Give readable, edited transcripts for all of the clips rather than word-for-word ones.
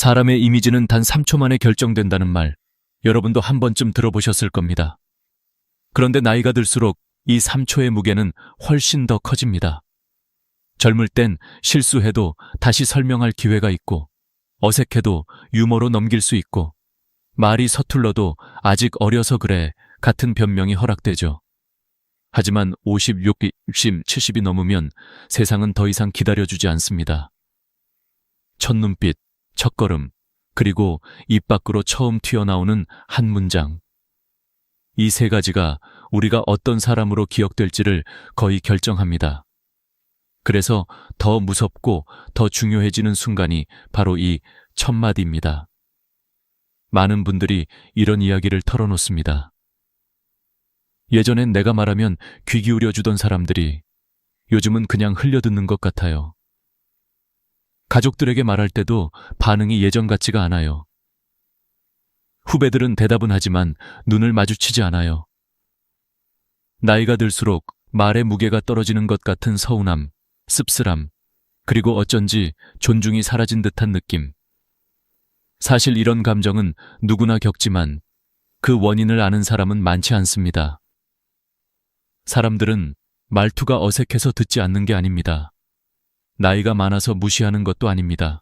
사람의 이미지는 단 3초 만에 결정된다는 말, 여러분도 한 번쯤 들어보셨을 겁니다. 그런데 나이가 들수록 이 3초의 무게는 훨씬 더 커집니다. 젊을 땐 실수해도 다시 설명할 기회가 있고, 어색해도 유머로 넘길 수 있고, 말이 서툴러도 아직 어려서 그래 같은 변명이 허락되죠. 하지만 50, 60, 70이 넘으면 세상은 더 이상 기다려주지 않습니다. 첫눈빛, 첫걸음, 그리고 입 밖으로 처음 튀어나오는 한 문장. 이 세 가지가 우리가 어떤 사람으로 기억될지를 거의 결정합니다. 그래서 더 무섭고 더 중요해지는 순간이 바로 이 첫마디입니다. 많은 분들이 이런 이야기를 털어놓습니다. 예전엔 내가 말하면 귀 기울여 주던 사람들이 요즘은 그냥 흘려듣는 것 같아요. 가족들에게 말할 때도 반응이 예전 같지가 않아요. 후배들은 대답은 하지만 눈을 마주치지 않아요. 나이가 들수록 말의 무게가 떨어지는 것 같은 서운함, 씁쓸함, 그리고 어쩐지 존중이 사라진 듯한 느낌. 사실 이런 감정은 누구나 겪지만 그 원인을 아는 사람은 많지 않습니다. 사람들은 말투가 어색해서 듣지 않는 게 아닙니다. 나이가 많아서 무시하는 것도 아닙니다.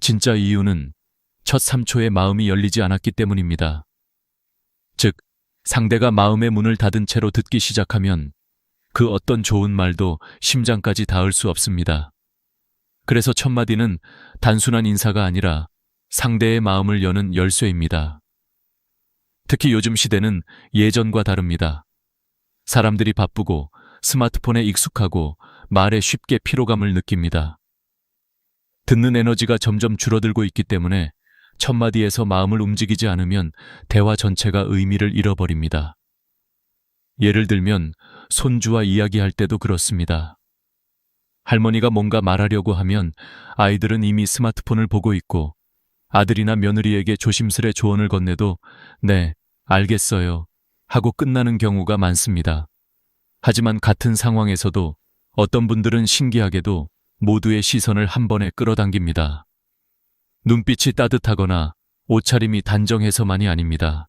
진짜 이유는 첫 3초에 마음이 열리지 않았기 때문입니다. 즉, 상대가 마음의 문을 닫은 채로 듣기 시작하면 그 어떤 좋은 말도 심장까지 닿을 수 없습니다. 그래서 첫마디는 단순한 인사가 아니라 상대의 마음을 여는 열쇠입니다. 특히 요즘 시대는 예전과 다릅니다. 사람들이 바쁘고 스마트폰에 익숙하고 말에 쉽게 피로감을 느낍니다. 듣는 에너지가 점점 줄어들고 있기 때문에 첫마디에서 마음을 움직이지 않으면 대화 전체가 의미를 잃어버립니다. 예를 들면 손주와 이야기할 때도 그렇습니다. 할머니가 뭔가 말하려고 하면 아이들은 이미 스마트폰을 보고 있고 아들이나 며느리에게 조심스레 조언을 건네도 네, 알겠어요 하고 끝나는 경우가 많습니다. 하지만 같은 상황에서도 어떤 분들은 신기하게도 모두의 시선을 한 번에 끌어당깁니다. 눈빛이 따뜻하거나 옷차림이 단정해서만이 아닙니다.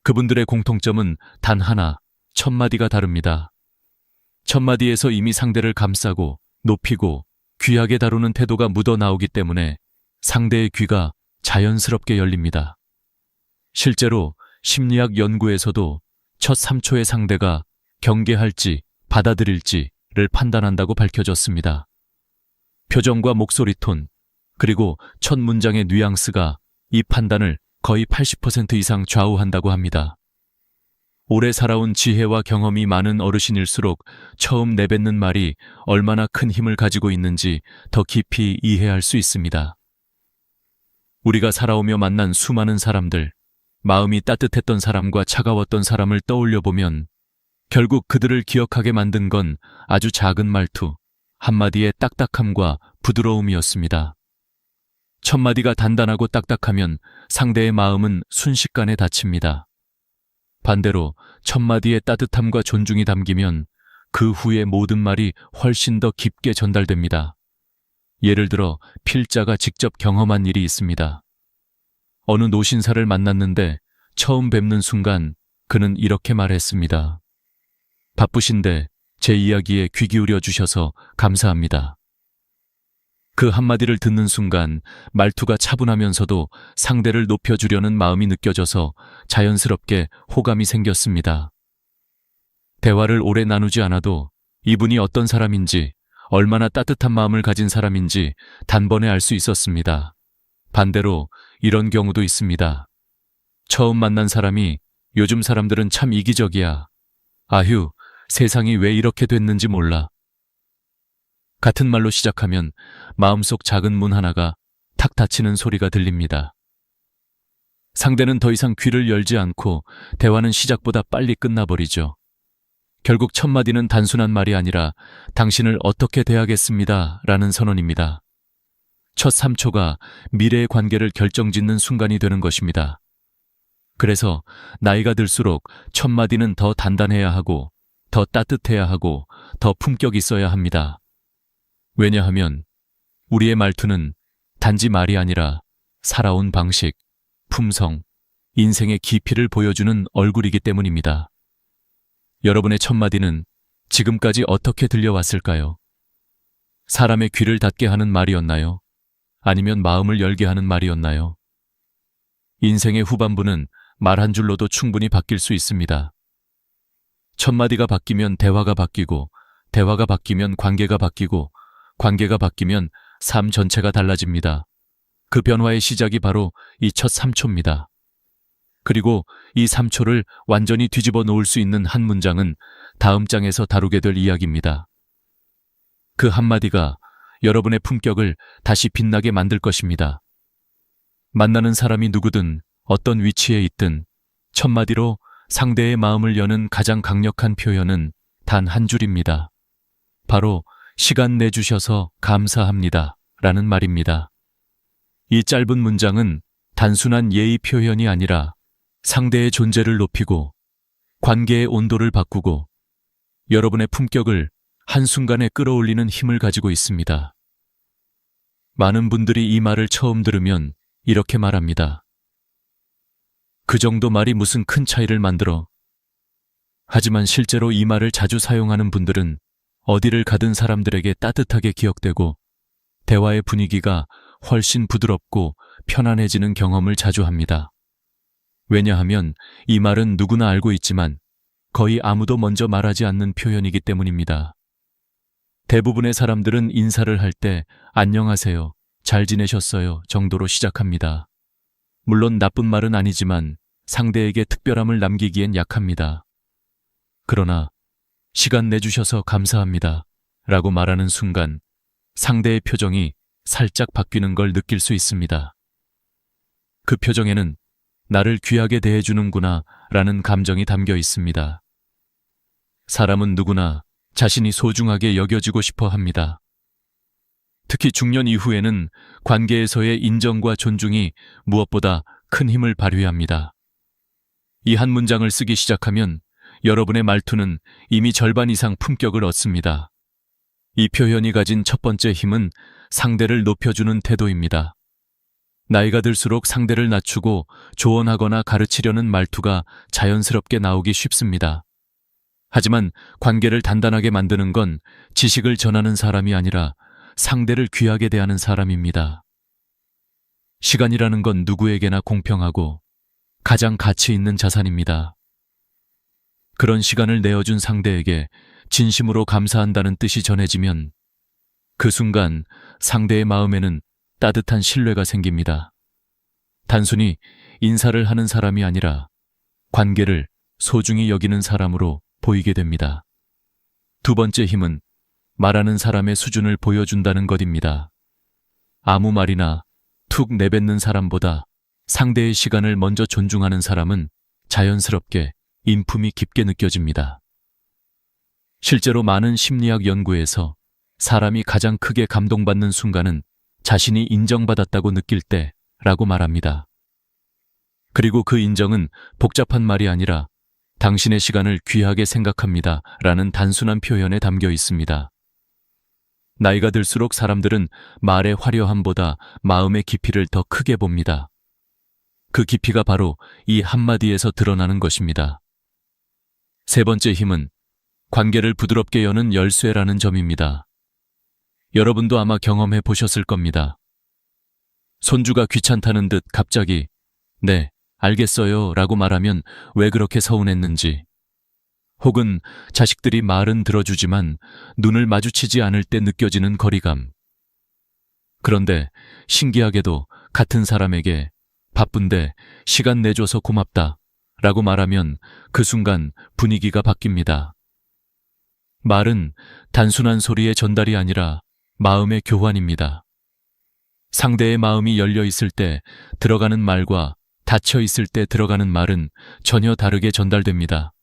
그분들의 공통점은 단 하나, 첫마디가 다릅니다. 첫마디에서 이미 상대를 감싸고 높이고 귀하게 다루는 태도가 묻어나오기 때문에 상대의 귀가 자연스럽게 열립니다. 실제로 심리학 연구에서도 첫 3초의 상대가 경계할지 받아들일지를 판단한다고 밝혀졌습니다. 표정과 목소리 톤, 그리고 첫 문장의 뉘앙스가 이 판단을 거의 80% 이상 좌우한다고 합니다. 오래 살아온 지혜와 경험이 많은 어르신일수록 처음 내뱉는 말이 얼마나 큰 힘을 가지고 있는지 더 깊이 이해할 수 있습니다. 우리가 살아오며 만난 수많은 사람들, 마음이 따뜻했던 사람과 차가웠던 사람을 떠올려 보면 결국 그들을 기억하게 만든 건 아주 작은 말투, 한마디의 딱딱함과 부드러움이었습니다. 첫마디가 단단하고 딱딱하면 상대의 마음은 순식간에 닫힙니다. 반대로 첫마디의 따뜻함과 존중이 담기면 그 후의 모든 말이 훨씬 더 깊게 전달됩니다. 예를 들어 필자가 직접 경험한 일이 있습니다. 어느 노신사를 만났는데 처음 뵙는 순간 그는 이렇게 말했습니다. 바쁘신데 제 이야기에 귀 기울여 주셔서 감사합니다. 그 한마디를 듣는 순간 말투가 차분하면서도 상대를 높여주려는 마음이 느껴져서 자연스럽게 호감이 생겼습니다. 대화를 오래 나누지 않아도 이분이 어떤 사람인지, 얼마나 따뜻한 마음을 가진 사람인지 단번에 알 수 있었습니다. 반대로 이런 경우도 있습니다. 처음 만난 사람이 요즘 사람들은 참 이기적이야. 아휴, 세상이 왜 이렇게 됐는지 몰라. 같은 말로 시작하면 마음속 작은 문 하나가 탁 닫히는 소리가 들립니다. 상대는 더 이상 귀를 열지 않고 대화는 시작보다 빨리 끝나버리죠. 결국 첫마디는 단순한 말이 아니라 당신을 어떻게 대하겠습니다 라는 선언입니다. 첫 3초가 미래의 관계를 결정짓는 순간이 되는 것입니다. 그래서 나이가 들수록 첫마디는 더 단단해야 하고 더 따뜻해야 하고 더 품격 있어야 합니다. 왜냐하면 우리의 말투는 단지 말이 아니라 살아온 방식, 품성, 인생의 깊이를 보여주는 얼굴이기 때문입니다. 여러분의 첫마디는 지금까지 어떻게 들려왔을까요? 사람의 귀를 닫게 하는 말이었나요? 아니면 마음을 열게 하는 말이었나요? 인생의 후반부는 말 한 줄로도 충분히 바뀔 수 있습니다. 첫마디가 바뀌면 대화가 바뀌고, 대화가 바뀌면 관계가 바뀌고, 관계가 바뀌면 삶 전체가 달라집니다. 그 변화의 시작이 바로 이 첫 3초입니다. 그리고 이 3초를 완전히 뒤집어 놓을 수 있는 한 문장은 다음 장에서 다루게 될 이야기입니다. 그 한마디가 여러분의 품격을 다시 빛나게 만들 것입니다. 만나는 사람이 누구든 어떤 위치에 있든 첫마디로 상대의 마음을 여는 가장 강력한 표현은 단 한 줄입니다. 바로 시간 내주셔서 감사합니다 라는 말입니다. 이 짧은 문장은 단순한 예의 표현이 아니라 상대의 존재를 높이고 관계의 온도를 바꾸고 여러분의 품격을 한순간에 끌어올리는 힘을 가지고 있습니다. 많은 분들이 이 말을 처음 들으면 이렇게 말합니다. 그 정도 말이 무슨 큰 차이를 만들어. 하지만 실제로 이 말을 자주 사용하는 분들은 어디를 가든 사람들에게 따뜻하게 기억되고 대화의 분위기가 훨씬 부드럽고 편안해지는 경험을 자주 합니다. 왜냐하면 이 말은 누구나 알고 있지만 거의 아무도 먼저 말하지 않는 표현이기 때문입니다. 대부분의 사람들은 인사를 할 때 안녕하세요, 잘 지내셨어요 정도로 시작합니다. 물론 나쁜 말은 아니지만 상대에게 특별함을 남기기엔 약합니다. 그러나 시간 내주셔서 감사합니다 라고 말하는 순간 상대의 표정이 살짝 바뀌는 걸 느낄 수 있습니다. 그 표정에는 나를 귀하게 대해주는구나 라는 감정이 담겨 있습니다. 사람은 누구나 자신이 소중하게 여겨지고 싶어 합니다. 특히 중년 이후에는 관계에서의 인정과 존중이 무엇보다 큰 힘을 발휘합니다. 이 한 문장을 쓰기 시작하면 여러분의 말투는 이미 절반 이상 품격을 얻습니다. 이 표현이 가진 첫 번째 힘은 상대를 높여주는 태도입니다. 나이가 들수록 상대를 낮추고 조언하거나 가르치려는 말투가 자연스럽게 나오기 쉽습니다. 하지만 관계를 단단하게 만드는 건 지식을 전하는 사람이 아니라 상대를 귀하게 대하는 사람입니다. 시간이라는 건 누구에게나 공평하고 가장 가치 있는 자산입니다. 그런 시간을 내어준 상대에게 진심으로 감사한다는 뜻이 전해지면 그 순간 상대의 마음에는 따뜻한 신뢰가 생깁니다. 단순히 인사를 하는 사람이 아니라 관계를 소중히 여기는 사람으로 보이게 됩니다. 두 번째 힘은 말하는 사람의 수준을 보여준다는 것입니다. 아무 말이나 툭 내뱉는 사람보다 상대의 시간을 먼저 존중하는 사람은 자연스럽게 인품이 깊게 느껴집니다. 실제로 많은 심리학 연구에서 사람이 가장 크게 감동받는 순간은 자신이 인정받았다고 느낄 때라고 말합니다. 그리고 그 인정은 복잡한 말이 아니라 당신의 시간을 귀하게 생각합니다 라는 단순한 표현에 담겨 있습니다. 나이가 들수록 사람들은 말의 화려함보다 마음의 깊이를 더 크게 봅니다. 그 깊이가 바로 이 한마디에서 드러나는 것입니다. 세 번째 힘은 관계를 부드럽게 여는 열쇠라는 점입니다. 여러분도 아마 경험해 보셨을 겁니다. 손주가 귀찮다는 듯 갑자기 네, 알겠어요 라고 말하면 왜 그렇게 서운했는지, 혹은 자식들이 말은 들어주지만 눈을 마주치지 않을 때 느껴지는 거리감. 그런데 신기하게도 같은 사람에게 바쁜데 시간 내줘서 고맙다 라고 말하면 그 순간 분위기가 바뀝니다. 말은 단순한 소리의 전달이 아니라 마음의 교환입니다. 상대의 마음이 열려 있을 때 들어가는 말과 닫혀 있을 때 들어가는 말은 전혀 다르게 전달됩니다.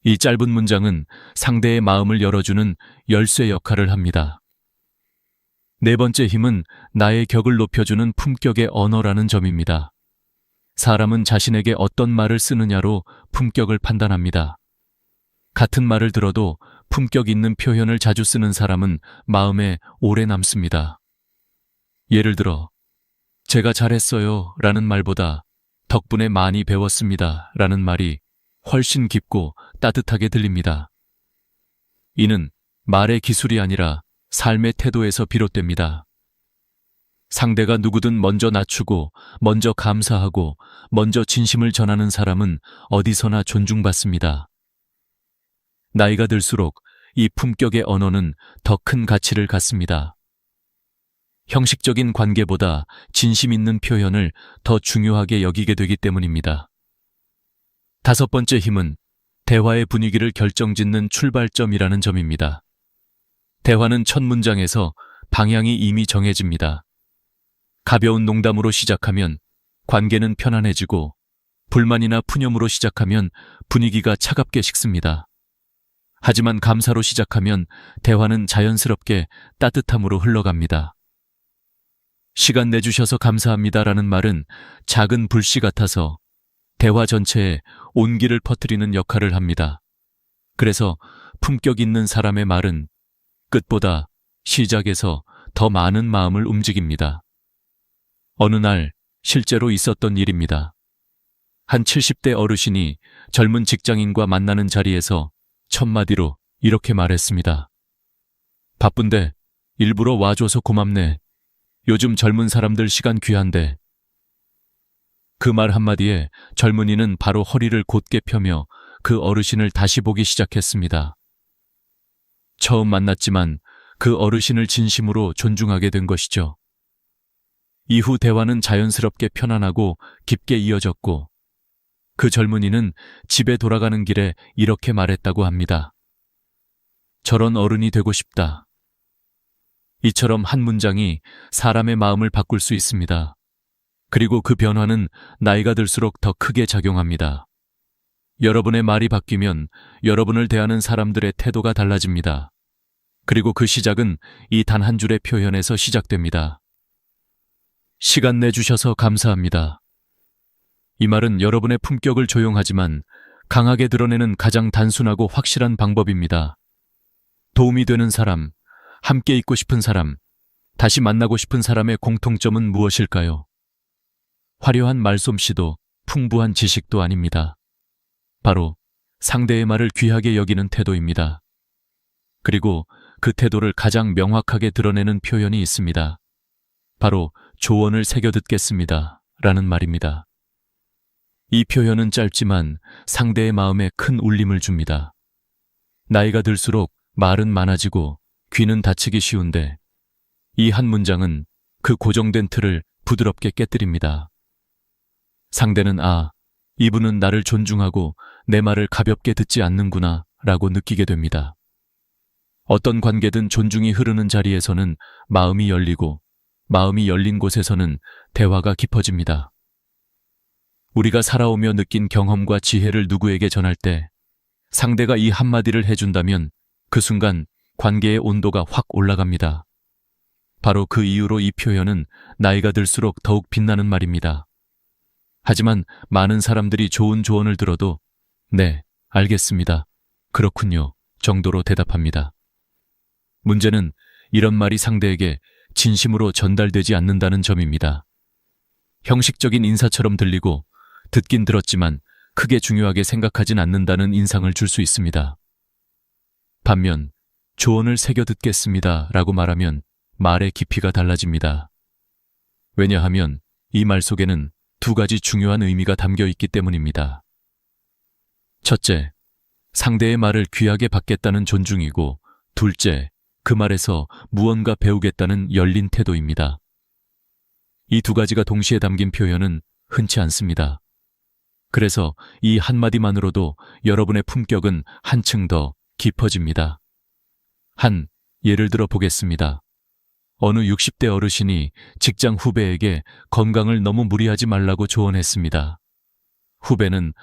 이 짧은 문장은 상대의 마음을 열어주는 열쇠 역할을 합니다. 네 번째 힘은 나의 격을 높여주는 품격의 언어라는 점입니다. 사람은 자신에게 어떤 말을 쓰느냐로 품격을 판단합니다. 같은 말을 들어도 품격 있는 표현을 자주 쓰는 사람은 마음에 오래 남습니다. 예를 들어 제가 잘했어요 라는 말보다 덕분에 많이 배웠습니다 라는 말이 훨씬 깊고 따뜻하게 들립니다. 이는 말의 기술이 아니라 삶의 태도에서 비롯됩니다. 상대가 누구든 먼저 낮추고, 먼저 감사하고, 먼저 진심을 전하는 사람은 어디서나 존중받습니다. 나이가 들수록 이 품격의 언어는 더 큰 가치를 갖습니다. 형식적인 관계보다 진심 있는 표현을 더 중요하게 여기게 되기 때문입니다. 다섯 번째 힘은 대화의 분위기를 결정짓는 출발점이라는 점입니다. 대화는 첫 문장에서 방향이 이미 정해집니다. 가벼운 농담으로 시작하면 관계는 편안해지고, 불만이나 푸념으로 시작하면 분위기가 차갑게 식습니다. 하지만 감사로 시작하면 대화는 자연스럽게 따뜻함으로 흘러갑니다. 시간 내주셔서 감사합니다라는 말은 작은 불씨 같아서 대화 전체에 온기를 퍼뜨리는 역할을 합니다. 그래서 품격 있는 사람의 말은 끝보다 시작에서 더 많은 마음을 움직입니다. 어느 날 실제로 있었던 일입니다. 한 70대 어르신이 젊은 직장인과 만나는 자리에서 첫마디로 이렇게 말했습니다. 바쁜데 일부러 와줘서 고맙네. 요즘 젊은 사람들 시간 귀한데. 그 말 한마디에 젊은이는 바로 허리를 곧게 펴며 그 어르신을 다시 보기 시작했습니다. 처음 만났지만 그 어르신을 진심으로 존중하게 된 것이죠. 이후 대화는 자연스럽게 편안하고 깊게 이어졌고, 그 젊은이는 집에 돌아가는 길에 이렇게 말했다고 합니다. 저런 어른이 되고 싶다. 이처럼 한 문장이 사람의 마음을 바꿀 수 있습니다. 그리고 그 변화는 나이가 들수록 더 크게 작용합니다. 여러분의 말이 바뀌면 여러분을 대하는 사람들의 태도가 달라집니다. 그리고 그 시작은 이 단 한 줄의 표현에서 시작됩니다. 시간 내주셔서 감사합니다. 이 말은 여러분의 품격을 조용하지만 강하게 드러내는 가장 단순하고 확실한 방법입니다. 도움이 되는 사람, 함께 있고 싶은 사람, 다시 만나고 싶은 사람의 공통점은 무엇일까요? 화려한 말솜씨도 풍부한 지식도 아닙니다. 바로 상대의 말을 귀하게 여기는 태도입니다. 그리고 그 태도를 가장 명확하게 드러내는 표현이 있습니다. 바로 조언을 새겨 듣겠습니다 라는 말입니다. 이 표현은 짧지만 상대의 마음에 큰 울림을 줍니다. 나이가 들수록 말은 많아지고 귀는 다치기 쉬운데, 이 한 문장은 그 고정된 틀을 부드럽게 깨뜨립니다. 상대는 이분은 나를 존중하고 내 말을 가볍게 듣지 않는구나 라고 느끼게 됩니다. 어떤 관계든 존중이 흐르는 자리에서는 마음이 열리고, 마음이 열린 곳에서는 대화가 깊어집니다. 우리가 살아오며 느낀 경험과 지혜를 누구에게 전할 때 상대가 이 한마디를 해준다면 그 순간 관계의 온도가 확 올라갑니다. 바로 그 이유로 이 표현은 나이가 들수록 더욱 빛나는 말입니다. 하지만 많은 사람들이 좋은 조언을 들어도 네, 알겠습니다. 그렇군요. 정도로 대답합니다. 문제는 이런 말이 상대에게 진심으로 전달되지 않는다는 점입니다. 형식적인 인사처럼 들리고 듣긴 들었지만 크게 중요하게 생각하진 않는다는 인상을 줄 수 있습니다. 반면 조언을 새겨 듣겠습니다 라고 말하면 말의 깊이가 달라집니다. 왜냐하면 이 말 속에는 두 가지 중요한 의미가 담겨 있기 때문입니다. 첫째, 상대의 말을 귀하게 받겠다는 존중이고, 둘째, 그 말에서 무언가 배우겠다는 열린 태도입니다. 이 두 가지가 동시에 담긴 표현은 흔치 않습니다. 그래서 이 한마디만으로도 여러분의 품격은 한층 더 깊어집니다. 한 예를 들어 보겠습니다. 어느 60대 어르신이 직장 후배에게 건강을 너무 무리하지 말라고 조언했습니다. 후배는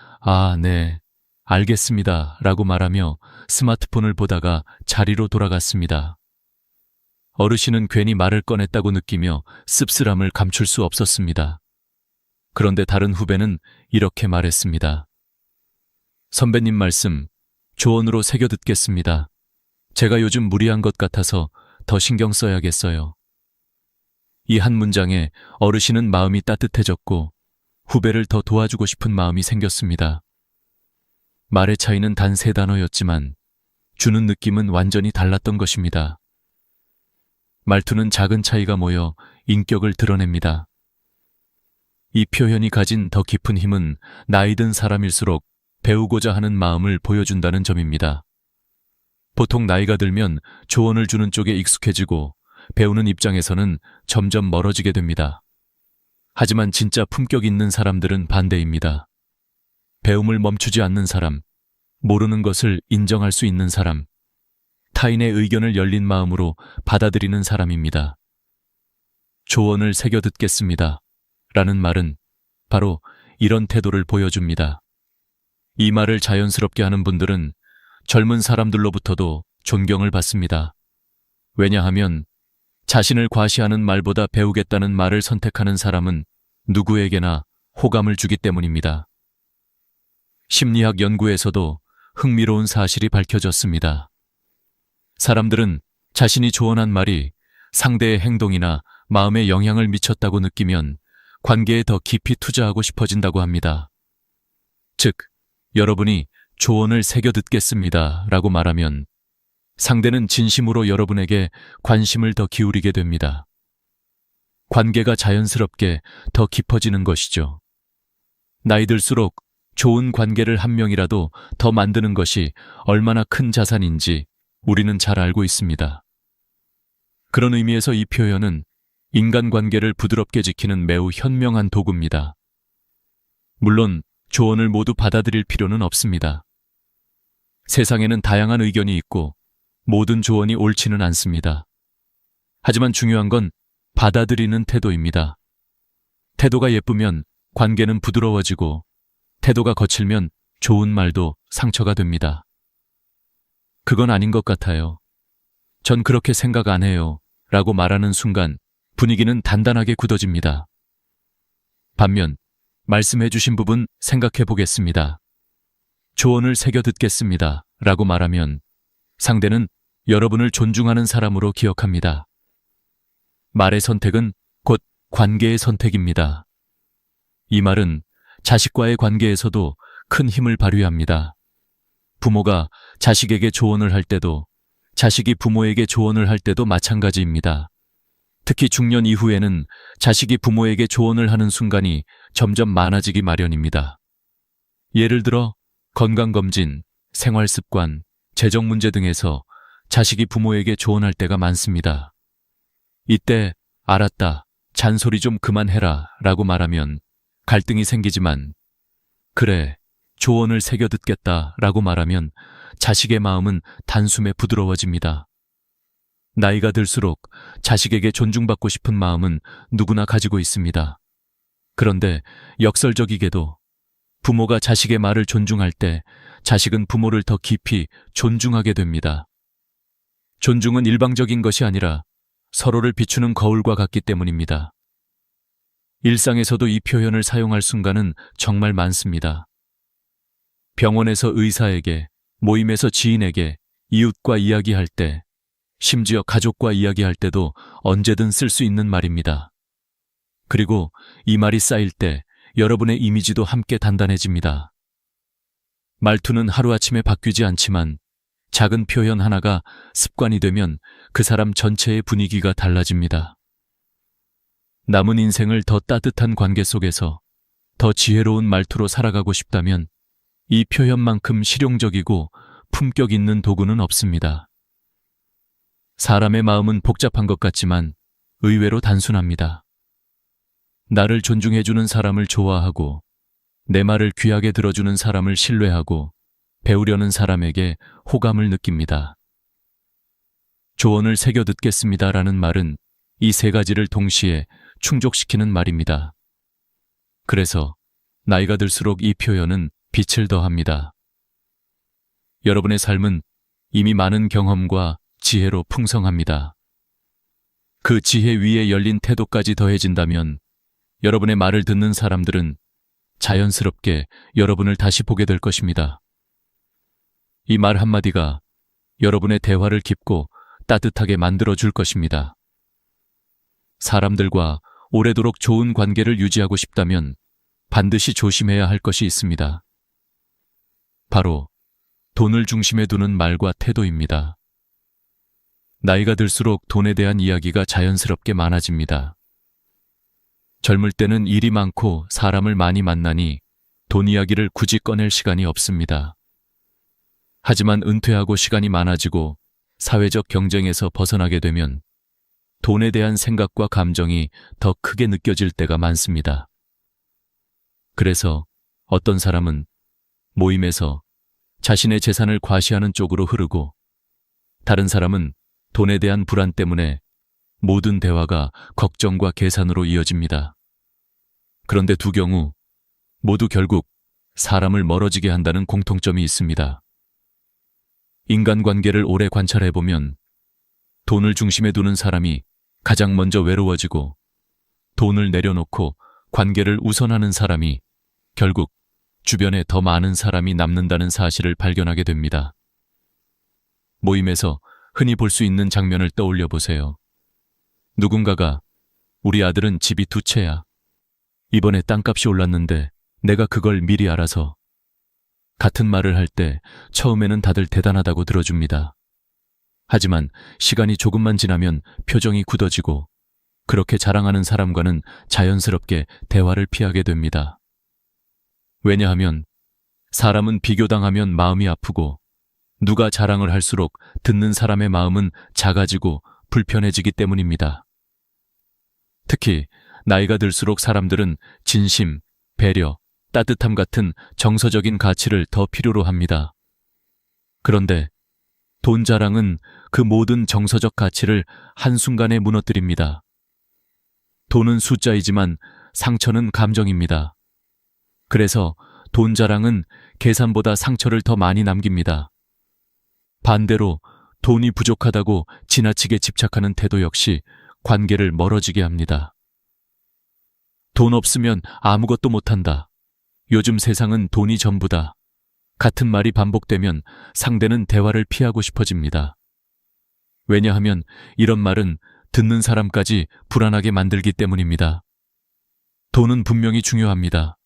네, 알겠습니다 라고 말하며 스마트폰을 보다가 자리로 돌아갔습니다. 어르신은 괜히 말을 꺼냈다고 느끼며 씁쓸함을 감출 수 없었습니다. 그런데 다른 후배는 이렇게 말했습니다. 선배님 말씀, 조언으로 새겨 듣겠습니다. 제가 요즘 무리한 것 같아서 더 신경 써야겠어요. 이 한 문장에 어르신은 마음이 따뜻해졌고 후배를 더 도와주고 싶은 마음이 생겼습니다. 말의 차이는 단 3단어였지만 주는 느낌은 완전히 달랐던 것입니다. 말투는 작은 차이가 모여 인격을 드러냅니다. 이 표현이 가진 더 깊은 힘은 나이 든 사람일수록 배우고자 하는 마음을 보여준다는 점입니다. 보통 나이가 들면 조언을 주는 쪽에 익숙해지고 배우는 입장에서는 점점 멀어지게 됩니다. 하지만 진짜 품격 있는 사람들은 반대입니다. 배움을 멈추지 않는 사람, 모르는 것을 인정할 수 있는 사람, 타인의 의견을 열린 마음으로 받아들이는 사람입니다. 조언을 새겨 듣겠습니다. 라는 말은 바로 이런 태도를 보여줍니다. 이 말을 자연스럽게 하는 분들은 젊은 사람들로부터도 존경을 받습니다. 왜냐하면 자신을 과시하는 말보다 배우겠다는 말을 선택하는 사람은 누구에게나 호감을 주기 때문입니다. 심리학 연구에서도 흥미로운 사실이 밝혀졌습니다. 사람들은 자신이 조언한 말이 상대의 행동이나 마음에 영향을 미쳤다고 느끼면 관계에 더 깊이 투자하고 싶어진다고 합니다. 즉, 여러분이 조언을 새겨 듣겠습니다 라고 말하면 상대는 진심으로 여러분에게 관심을 더 기울이게 됩니다. 관계가 자연스럽게 더 깊어지는 것이죠. 나이 들수록 좋은 관계를 한 명이라도 더 만드는 것이 얼마나 큰 자산인지 우리는 잘 알고 있습니다. 그런 의미에서 이 표현은 인간관계를 부드럽게 지키는 매우 현명한 도구입니다. 물론 조언을 모두 받아들일 필요는 없습니다. 세상에는 다양한 의견이 있고 모든 조언이 옳지는 않습니다. 하지만 중요한 건 받아들이는 태도입니다. 태도가 예쁘면 관계는 부드러워지고 태도가 거칠면 좋은 말도 상처가 됩니다. 그건 아닌 것 같아요. 전 그렇게 생각 안 해요. 라고 말하는 순간 분위기는 단단하게 굳어집니다. 반면 말씀해 주신 부분 생각해 보겠습니다. 조언을 새겨 듣겠습니다. 라고 말하면 상대는 여러분을 존중하는 사람으로 기억합니다. 말의 선택은 곧 관계의 선택입니다. 이 말은 자식과의 관계에서도 큰 힘을 발휘합니다. 부모가 자식에게 조언을 할 때도, 자식이 부모에게 조언을 할 때도 마찬가지입니다. 특히 중년 이후에는 자식이 부모에게 조언을 하는 순간이 점점 많아지기 마련입니다. 예를 들어 건강검진, 생활습관, 재정 문제 등에서 자식이 부모에게 조언할 때가 많습니다. 이때 알았다, 잔소리 좀 그만해라 라고 말하면 갈등이 생기지만 그래, 조언을 새겨 듣겠다 라고 말하면 자식의 마음은 단숨에 부드러워집니다. 나이가 들수록 자식에게 존중받고 싶은 마음은 누구나 가지고 있습니다. 그런데 역설적이게도 부모가 자식의 말을 존중할 때 자식은 부모를 더 깊이 존중하게 됩니다. 존중은 일방적인 것이 아니라 서로를 비추는 거울과 같기 때문입니다. 일상에서도 이 표현을 사용할 순간은 정말 많습니다. 병원에서 의사에게, 모임에서 지인에게, 이웃과 이야기할 때, 심지어 가족과 이야기할 때도 언제든 쓸 수 있는 말입니다. 그리고 이 말이 쌓일 때 여러분의 이미지도 함께 단단해집니다. 말투는 하루아침에 바뀌지 않지만 작은 표현 하나가 습관이 되면 그 사람 전체의 분위기가 달라집니다. 남은 인생을 더 따뜻한 관계 속에서 더 지혜로운 말투로 살아가고 싶다면 이 표현만큼 실용적이고 품격 있는 도구는 없습니다. 사람의 마음은 복잡한 것 같지만 의외로 단순합니다. 나를 존중해주는 사람을 좋아하고 내 말을 귀하게 들어주는 사람을 신뢰하고 배우려는 사람에게 호감을 느낍니다. 조언을 새겨 듣겠습니다라는 말은 이 3가지를 동시에 충족시키는 말입니다. 그래서 나이가 들수록 이 표현은 빛을 더합니다. 여러분의 삶은 이미 많은 경험과 지혜로 풍성합니다. 그 지혜 위에 열린 태도까지 더해진다면 여러분의 말을 듣는 사람들은 자연스럽게 여러분을 다시 보게 될 것입니다. 이 말 한마디가 여러분의 대화를 깊고 따뜻하게 만들어줄 것입니다. 사람들과 오래도록 좋은 관계를 유지하고 싶다면 반드시 조심해야 할 것이 있습니다. 바로 돈을 중심에 두는 말과 태도입니다. 나이가 들수록 돈에 대한 이야기가 자연스럽게 많아집니다. 젊을 때는 일이 많고 사람을 많이 만나니 돈 이야기를 굳이 꺼낼 시간이 없습니다. 하지만 은퇴하고 시간이 많아지고 사회적 경쟁에서 벗어나게 되면 돈에 대한 생각과 감정이 더 크게 느껴질 때가 많습니다. 그래서 어떤 사람은 모임에서 자신의 재산을 과시하는 쪽으로 흐르고, 다른 사람은 돈에 대한 불안 때문에 모든 대화가 걱정과 계산으로 이어집니다. 그런데 두 경우 모두 결국 사람을 멀어지게 한다는 공통점이 있습니다. 인간관계를 오래 관찰해보면 돈을 중심에 두는 사람이 가장 먼저 외로워지고, 돈을 내려놓고 관계를 우선하는 사람이 결국 주변에 더 많은 사람이 남는다는 사실을 발견하게 됩니다. 모임에서 흔히 볼 수 있는 장면을 떠올려 보세요. 누군가가 우리 아들은 집이 2채야. 이번에 땅값이 올랐는데 내가 그걸 미리 알아서. 같은 말을 할 때 처음에는 다들 대단하다고 들어줍니다. 하지만 시간이 조금만 지나면 표정이 굳어지고, 그렇게 자랑하는 사람과는 자연스럽게 대화를 피하게 됩니다. 왜냐하면 사람은 비교당하면 마음이 아프고, 누가 자랑을 할수록 듣는 사람의 마음은 작아지고 불편해지기 때문입니다. 특히 나이가 들수록 사람들은 진심, 배려, 따뜻함 같은 정서적인 가치를 더 필요로 합니다. 그런데 돈 자랑은 그 모든 정서적 가치를 한순간에 무너뜨립니다. 돈은 숫자이지만 상처는 감정입니다. 그래서 돈 자랑은 계산보다 상처를 더 많이 남깁니다. 반대로 돈이 부족하다고 지나치게 집착하는 태도 역시 관계를 멀어지게 합니다. 돈 없으면 아무것도 못한다. 요즘 세상은 돈이 전부다. 같은 말이 반복되면 상대는 대화를 피하고 싶어집니다. 왜냐하면 이런 말은 듣는 사람까지 불안하게 만들기 때문입니다. 돈은 분명히 중요합니다.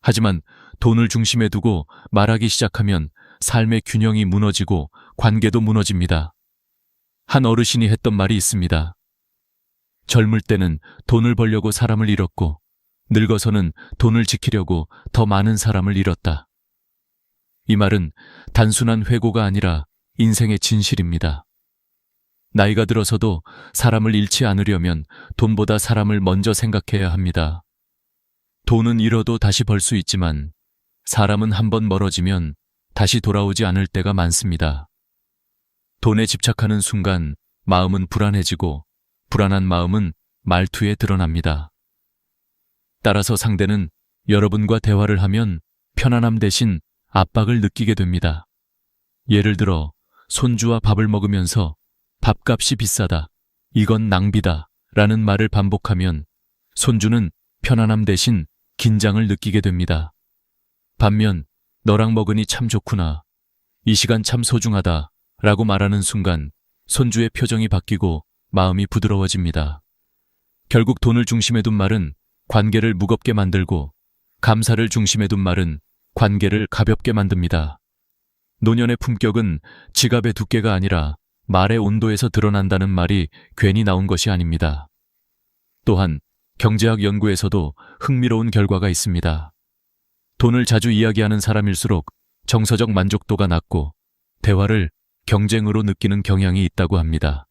하지만 돈을 중심에 두고 말하기 시작하면 삶의 균형이 무너지고 관계도 무너집니다. 한 어르신이 했던 말이 있습니다. 젊을 때는 돈을 벌려고 사람을 잃었고, 늙어서는 돈을 지키려고 더 많은 사람을 잃었다. 이 말은 단순한 회고가 아니라 인생의 진실입니다. 나이가 들어서도 사람을 잃지 않으려면 돈보다 사람을 먼저 생각해야 합니다. 돈은 잃어도 다시 벌 수 있지만 사람은 한번 멀어지면 다시 돌아오지 않을 때가 많습니다. 돈에 집착하는 순간 마음은 불안해지고, 불안한 마음은 말투에 드러납니다. 따라서 상대는 여러분과 대화를 하면 편안함 대신 압박을 느끼게 됩니다. 예를 들어 손주와 밥을 먹으면서 밥값이 비싸다, 이건 낭비다 라는 말을 반복하면 손주는 편안함 대신 긴장을 느끼게 됩니다. 반면 너랑 먹으니 참 좋구나, 이 시간 참 소중하다 라고 말하는 순간 손주의 표정이 바뀌고 마음이 부드러워집니다. 결국 돈을 중심에 둔 말은 관계를 무겁게 만들고, 감사를 중심에 둔 말은 관계를 가볍게 만듭니다. 노년의 품격은 지갑의 두께가 아니라 말의 온도에서 드러난다는 말이 괜히 나온 것이 아닙니다. 또한 경제학 연구에서도 흥미로운 결과가 있습니다. 돈을 자주 이야기하는 사람일수록 정서적 만족도가 낮고 대화를 경쟁으로 느끼는 경향이 있다고 합니다.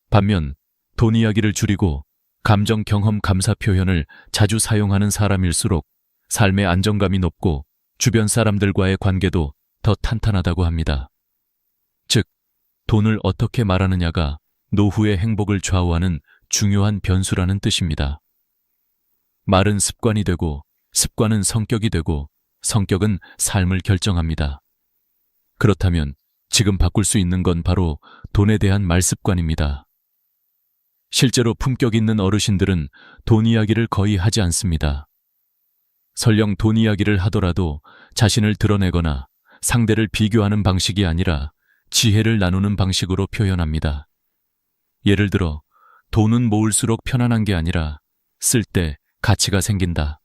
반면 돈 이야기를 줄이고 감정 경험 감사 표현을 자주 사용하는 사람일수록 삶의 안정감이 높고 주변 사람들과의 관계도 더 탄탄하다고 합니다. 즉, 돈을 어떻게 말하느냐가 노후의 행복을 좌우하는 중요한 변수라는 뜻입니다. 말은 습관이 되고, 습관은 성격이 되고, 성격은 삶을 결정합니다. 그렇다면 지금 바꿀 수 있는 건 바로 돈에 대한 말 습관입니다. 실제로 품격 있는 어르신들은 돈 이야기를 거의 하지 않습니다. 설령 돈 이야기를 하더라도 자신을 드러내거나 상대를 비교하는 방식이 아니라 지혜를 나누는 방식으로 표현합니다. 예를 들어 돈은 모을수록 편안한 게 아니라 쓸 때 가치가 생긴다.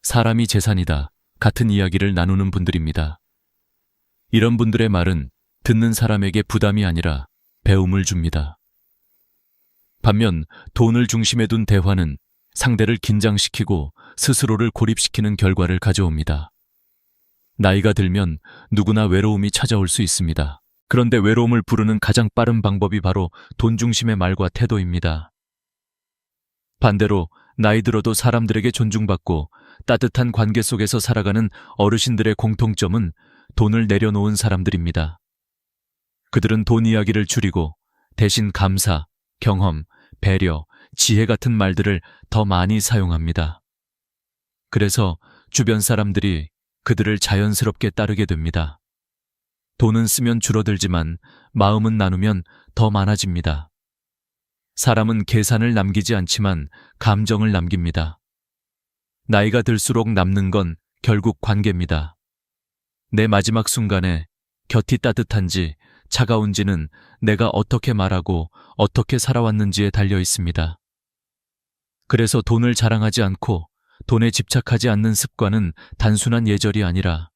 사람이 재산이다. 같은 이야기를 나누는 분들입니다. 이런 분들의 말은 듣는 사람에게 부담이 아니라 배움을 줍니다. 반면 돈을 중심에 둔 대화는 상대를 긴장시키고 스스로를 고립시키는 결과를 가져옵니다. 나이가 들면 누구나 외로움이 찾아올 수 있습니다. 그런데 외로움을 부르는 가장 빠른 방법이 바로 돈 중심의 말과 태도입니다. 반대로 나이 들어도 사람들에게 존중받고 따뜻한 관계 속에서 살아가는 어르신들의 공통점은 돈을 내려놓은 사람들입니다. 그들은 돈 이야기를 줄이고 대신 감사, 경험, 배려, 지혜 같은 말들을 더 많이 사용합니다. 그래서 주변 사람들이 그들을 자연스럽게 따르게 됩니다. 돈은 쓰면 줄어들지만 마음은 나누면 더 많아집니다. 사람은 계산을 남기지 않지만 감정을 남깁니다. 나이가 들수록 남는 건 결국 관계입니다. 내 마지막 순간에 곁이 따뜻한지 차가운지는 내가 어떻게 말하고 어떻게 살아왔는지에 달려 있습니다. 그래서 돈을 자랑하지 않고 돈에 집착하지 않는 습관은 단순한 예절이 아니라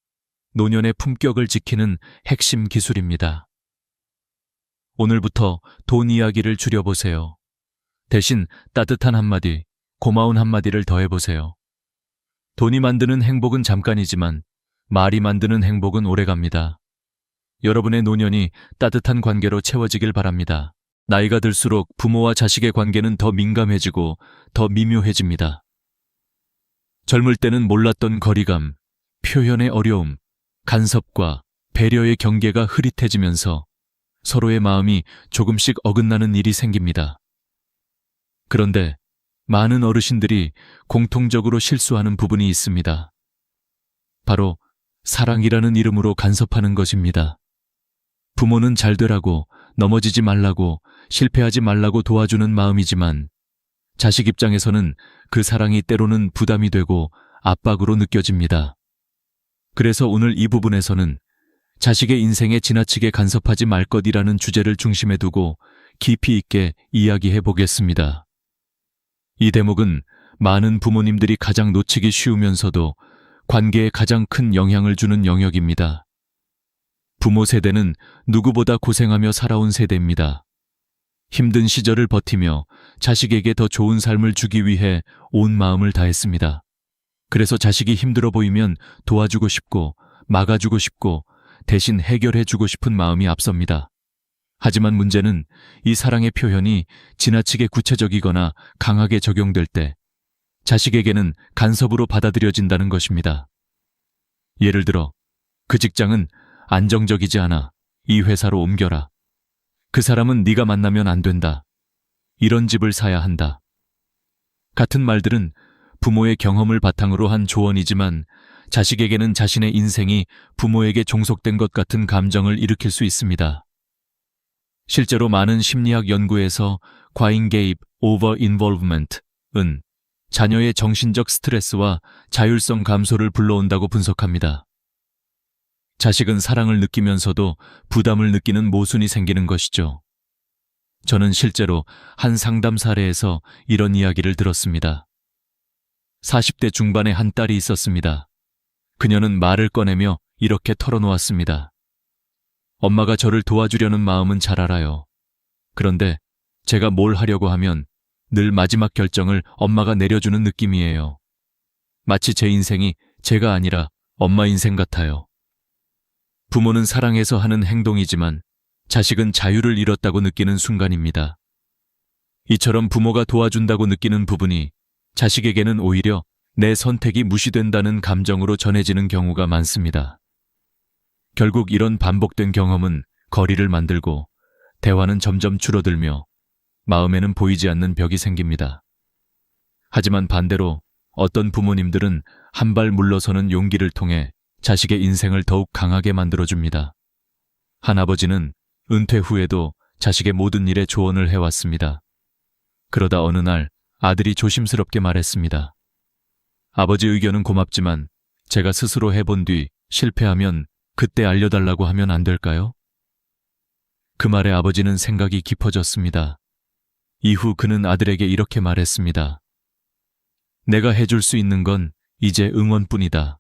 노년의 품격을 지키는 핵심 기술입니다. 오늘부터 돈 이야기를 줄여보세요. 대신 따뜻한 한마디, 고마운 한마디를 더해보세요. 돈이 만드는 행복은 잠깐이지만 말이 만드는 행복은 오래갑니다. 여러분의 노년이 따뜻한 관계로 채워지길 바랍니다. 나이가 들수록 부모와 자식의 관계는 더 민감해지고 더 미묘해집니다. 젊을 때는 몰랐던 거리감, 표현의 어려움, 간섭과 배려의 경계가 흐릿해지면서 서로의 마음이 조금씩 어긋나는 일이 생깁니다. 그런데 많은 어르신들이 공통적으로 실수하는 부분이 있습니다. 바로 사랑이라는 이름으로 간섭하는 것입니다. 부모는 잘 되라고, 넘어지지 말라고, 실패하지 말라고 도와주는 마음이지만 자식 입장에서는 그 사랑이 때로는 부담이 되고 압박으로 느껴집니다. 그래서 오늘 이 부분에서는 자식의 인생에 지나치게 간섭하지 말 것이라는 주제를 중심에 두고 깊이 있게 이야기해 보겠습니다. 이 대목은 많은 부모님들이 가장 놓치기 쉬우면서도 관계에 가장 큰 영향을 주는 영역입니다. 부모 세대는 누구보다 고생하며 살아온 세대입니다. 힘든 시절을 버티며 자식에게 더 좋은 삶을 주기 위해 온 마음을 다했습니다. 그래서 자식이 힘들어 보이면 도와주고 싶고 막아주고 싶고 대신 해결해주고 싶은 마음이 앞섭니다. 하지만 문제는 이 사랑의 표현이 지나치게 구체적이거나 강하게 적용될 때 자식에게는 간섭으로 받아들여진다는 것입니다. 예를 들어 그 직장은 안정적이지 않아. 이 회사로 옮겨라. 그 사람은 네가 만나면 안 된다. 이런 집을 사야 한다. 같은 말들은 부모의 경험을 바탕으로 한 조언이지만 자식에게는 자신의 인생이 부모에게 종속된 것 같은 감정을 일으킬 수 있습니다. 실제로 많은 심리학 연구에서 과잉 개입, over involvement은 자녀의 정신적 스트레스와 자율성 감소를 불러온다고 분석합니다. 자식은 사랑을 느끼면서도 부담을 느끼는 모순이 생기는 것이죠. 저는 실제로 한 상담 사례에서 이런 이야기를 들었습니다. 40대 중반의 한 딸이 있었습니다. 그녀는 말을 꺼내며 이렇게 털어놓았습니다. 엄마가 저를 도와주려는 마음은 잘 알아요. 그런데 제가 뭘 하려고 하면 늘 마지막 결정을 엄마가 내려주는 느낌이에요. 마치 제 인생이 제가 아니라 엄마 인생 같아요. 부모는 사랑해서 하는 행동이지만 자식은 자유를 잃었다고 느끼는 순간입니다. 이처럼 부모가 도와준다고 느끼는 부분이 자식에게는 오히려 내 선택이 무시된다는 감정으로 전해지는 경우가 많습니다. 결국 이런 반복된 경험은 거리를 만들고 대화는 점점 줄어들며 마음에는 보이지 않는 벽이 생깁니다. 하지만 반대로 어떤 부모님들은 한 발 물러서는 용기를 통해 자식의 인생을 더욱 강하게 만들어줍니다. 한 아버지는 은퇴 후에도 자식의 모든 일에 조언을 해왔습니다. 그러다 어느 날 아들이 조심스럽게 말했습니다. 아버지 의견은 고맙지만 제가 스스로 해본 뒤 실패하면 그때 알려달라고 하면 안 될까요? 그 말에 아버지는 생각이 깊어졌습니다. 이후 그는 아들에게 이렇게 말했습니다. 내가 해줄 수 있는 건 이제 응원뿐이다.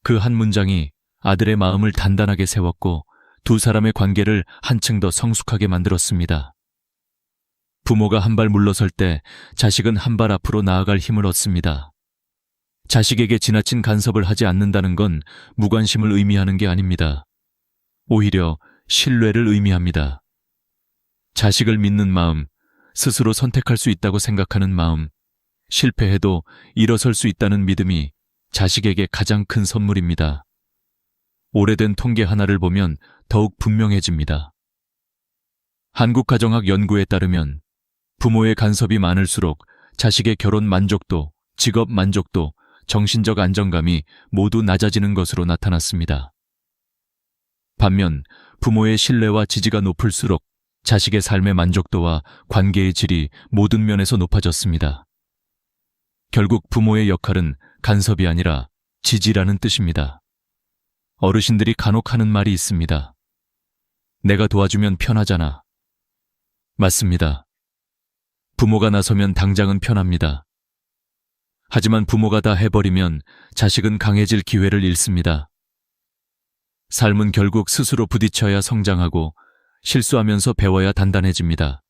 그 한 문장이 아들의 마음을 단단하게 세웠고 두 사람의 관계를 한층 더 성숙하게 만들었습니다. 부모가 한 발 물러설 때 자식은 한 발 앞으로 나아갈 힘을 얻습니다. 자식에게 지나친 간섭을 하지 않는다는 건 무관심을 의미하는 게 아닙니다. 오히려 신뢰를 의미합니다. 자식을 믿는 마음, 스스로 선택할 수 있다고 생각하는 마음, 실패해도 일어설 수 있다는 믿음이 자식에게 가장 큰 선물입니다. 오래된 통계 하나를 보면 더욱 분명해집니다. 한국가정학 연구에 따르면 부모의 간섭이 많을수록 자식의 결혼 만족도, 직업 만족도, 정신적 안정감이 모두 낮아지는 것으로 나타났습니다. 반면 부모의 신뢰와 지지가 높을수록 자식의 삶의 만족도와 관계의 질이 모든 면에서 높아졌습니다. 결국 부모의 역할은 간섭이 아니라 지지라는 뜻입니다. 어르신들이 간혹 하는 말이 있습니다. 내가 도와주면 편하잖아. 맞습니다. 부모가 나서면 당장은 편합니다. 하지만 부모가 다 해버리면 자식은 강해질 기회를 잃습니다. 삶은 결국 스스로 부딪혀야 성장하고 실수하면서 배워야 단단해집니다.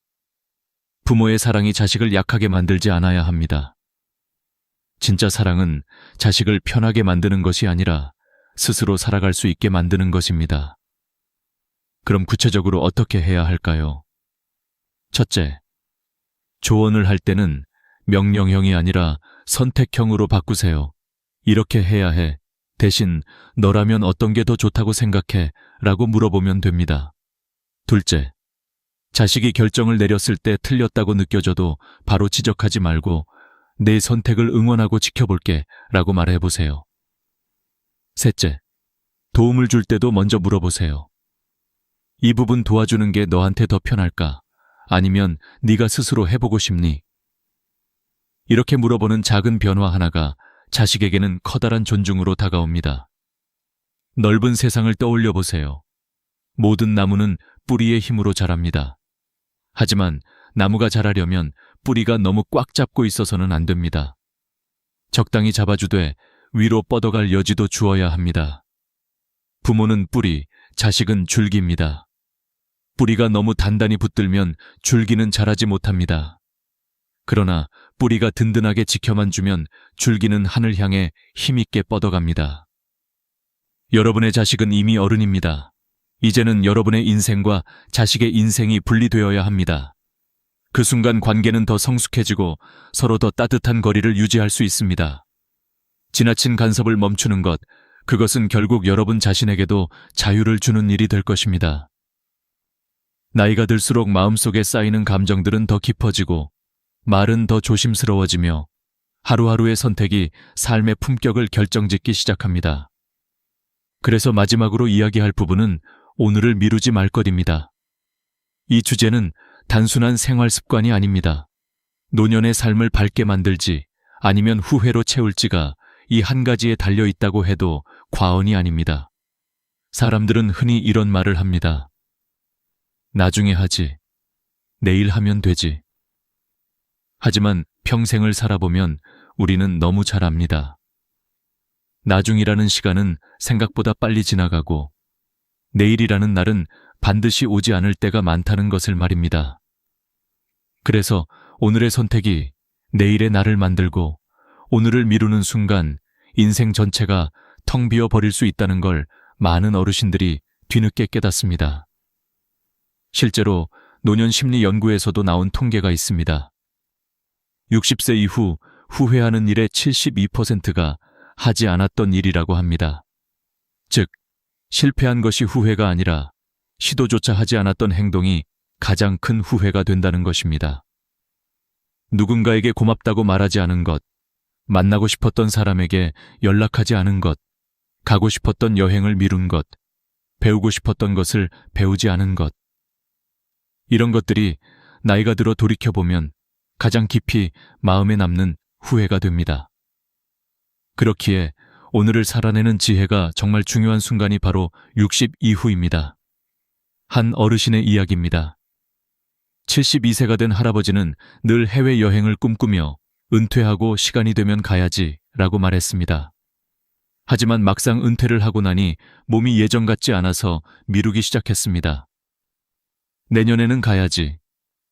부모의 사랑이 자식을 약하게 만들지 않아야 합니다. 진짜 사랑은 자식을 편하게 만드는 것이 아니라 스스로 살아갈 수 있게 만드는 것입니다. 그럼 구체적으로 어떻게 해야 할까요? 첫째, 조언을 할 때는 명령형이 아니라 선택형으로 바꾸세요. 이렇게 해야 해. 대신 너라면 어떤 게 더 좋다고 생각해? 라고 물어보면 됩니다. 둘째, 자식이 결정을 내렸을 때 틀렸다고 느껴져도 바로 지적하지 말고 내 선택을 응원하고 지켜볼게 라고 말해보세요. 셋째, 도움을 줄 때도 먼저 물어보세요. 이 부분 도와주는 게 너한테 더 편할까? 아니면 네가 스스로 해보고 싶니? 이렇게 물어보는 작은 변화 하나가 자식에게는 커다란 존중으로 다가옵니다. 넓은 세상을 떠올려 보세요. 모든 나무는 뿌리의 힘으로 자랍니다. 하지만 나무가 자라려면 뿌리가 너무 꽉 잡고 있어서는 안 됩니다. 적당히 잡아주되 위로 뻗어갈 여지도 주어야 합니다. 부모는 뿌리, 자식은 줄기입니다. 뿌리가 너무 단단히 붙들면 줄기는 자라지 못합니다. 그러나 뿌리가 든든하게 지켜만 주면 줄기는 하늘 향해 힘있게 뻗어갑니다. 여러분의 자식은 이미 어른입니다. 이제는 여러분의 인생과 자식의 인생이 분리되어야 합니다. 그 순간 관계는 더 성숙해지고 서로 더 따뜻한 거리를 유지할 수 있습니다. 지나친 간섭을 멈추는 것, 그것은 결국 여러분 자신에게도 자유를 주는 일이 될 것입니다. 나이가 들수록 마음속에 쌓이는 감정들은 더 깊어지고 말은 더 조심스러워지며 하루하루의 선택이 삶의 품격을 결정짓기 시작합니다. 그래서 마지막으로 이야기할 부분은 오늘을 미루지 말 것입니다. 이 주제는 단순한 생활 습관이 아닙니다. 노년의 삶을 밝게 만들지 아니면 후회로 채울지가 이 한 가지에 달려 있다고 해도 과언이 아닙니다. 사람들은 흔히 이런 말을 합니다. 나중에 하지. 내일 하면 되지. 하지만 평생을 살아보면 우리는 너무 잘 압니다. 나중이라는 시간은 생각보다 빨리 지나가고 내일이라는 날은 반드시 오지 않을 때가 많다는 것을 말입니다. 그래서 오늘의 선택이 내일의 나를 만들고 오늘을 미루는 순간 인생 전체가 텅 비어 버릴 수 있다는 걸 많은 어르신들이 뒤늦게 깨닫습니다. 실제로 노년 심리 연구에서도 나온 통계가 있습니다. 60세 이후 후회하는 일의 72%가 하지 않았던 일이라고 합니다. 즉, 실패한 것이 후회가 아니라 시도조차 하지 않았던 행동이 가장 큰 후회가 된다는 것입니다. 누군가에게 고맙다고 말하지 않은 것, 만나고 싶었던 사람에게 연락하지 않은 것, 가고 싶었던 여행을 미룬 것, 배우고 싶었던 것을 배우지 않은 것. 이런 것들이 나이가 들어 돌이켜보면 가장 깊이 마음에 남는 후회가 됩니다. 그렇기에 오늘을 살아내는 지혜가 정말 중요한 순간이 바로 60 이후입니다. 한 어르신의 이야기입니다. 72세가 된 할아버지는 늘 해외여행을 꿈꾸며 은퇴하고 시간이 되면 가야지 라고 말했습니다. 하지만 막상 은퇴를 하고 나니 몸이 예전 같지 않아서 미루기 시작했습니다. 내년에는 가야지.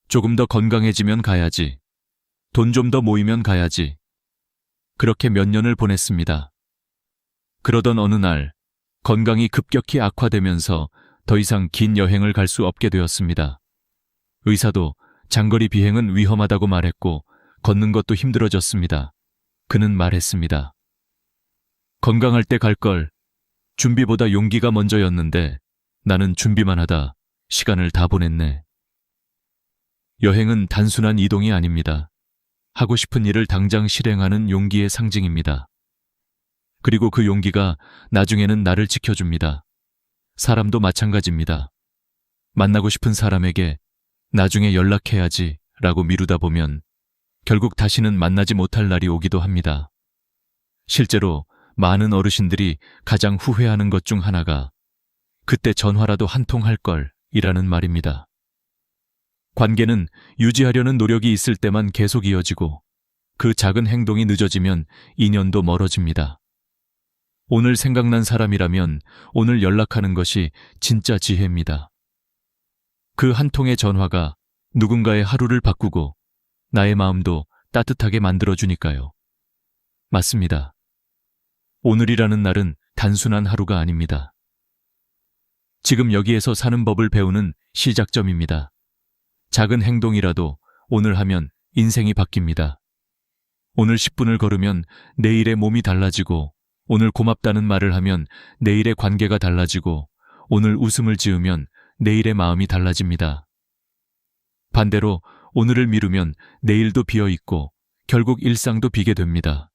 조금 더 건강해지면 가야지. 돈 좀 더 모이면 가야지. 그렇게 몇 년을 보냈습니다. 그러던 어느 날 건강이 급격히 악화되면서 더 이상 긴 여행을 갈 수 없게 되었습니다. 의사도 장거리 비행은 위험하다고 말했고 걷는 것도 힘들어졌습니다. 그는 말했습니다. 건강할 때 갈 걸. 준비보다 용기가 먼저였는데 나는 준비만 하다 시간을 다 보냈네. 여행은 단순한 이동이 아닙니다. 하고 싶은 일을 당장 실행하는 용기의 상징입니다. 그리고 그 용기가 나중에는 나를 지켜줍니다. 사람도 마찬가지입니다. 만나고 싶은 사람에게 나중에 연락해야지 라고 미루다 보면 결국 다시는 만나지 못할 날이 오기도 합니다. 실제로 많은 어르신들이 가장 후회하는 것 중 하나가 그때 전화라도 한 통 할 걸 이라는 말입니다. 관계는 유지하려는 노력이 있을 때만 계속 이어지고 그 작은 행동이 늦어지면 인연도 멀어집니다. 오늘 생각난 사람이라면 오늘 연락하는 것이 진짜 지혜입니다. 그 한 통의 전화가 누군가의 하루를 바꾸고 나의 마음도 따뜻하게 만들어주니까요. 맞습니다. 오늘이라는 날은 단순한 하루가 아닙니다. 지금 여기에서 사는 법을 배우는 시작점입니다. 작은 행동이라도 오늘 하면 인생이 바뀝니다. 오늘 10분을 걸으면 내일의 몸이 달라지고 오늘 고맙다는 말을 하면 내일의 관계가 달라지고 오늘 웃음을 지으면 내일의 마음이 달라집니다. 반대로 오늘을 미루면 내일도 비어있고 결국 일상도 비게 됩니다.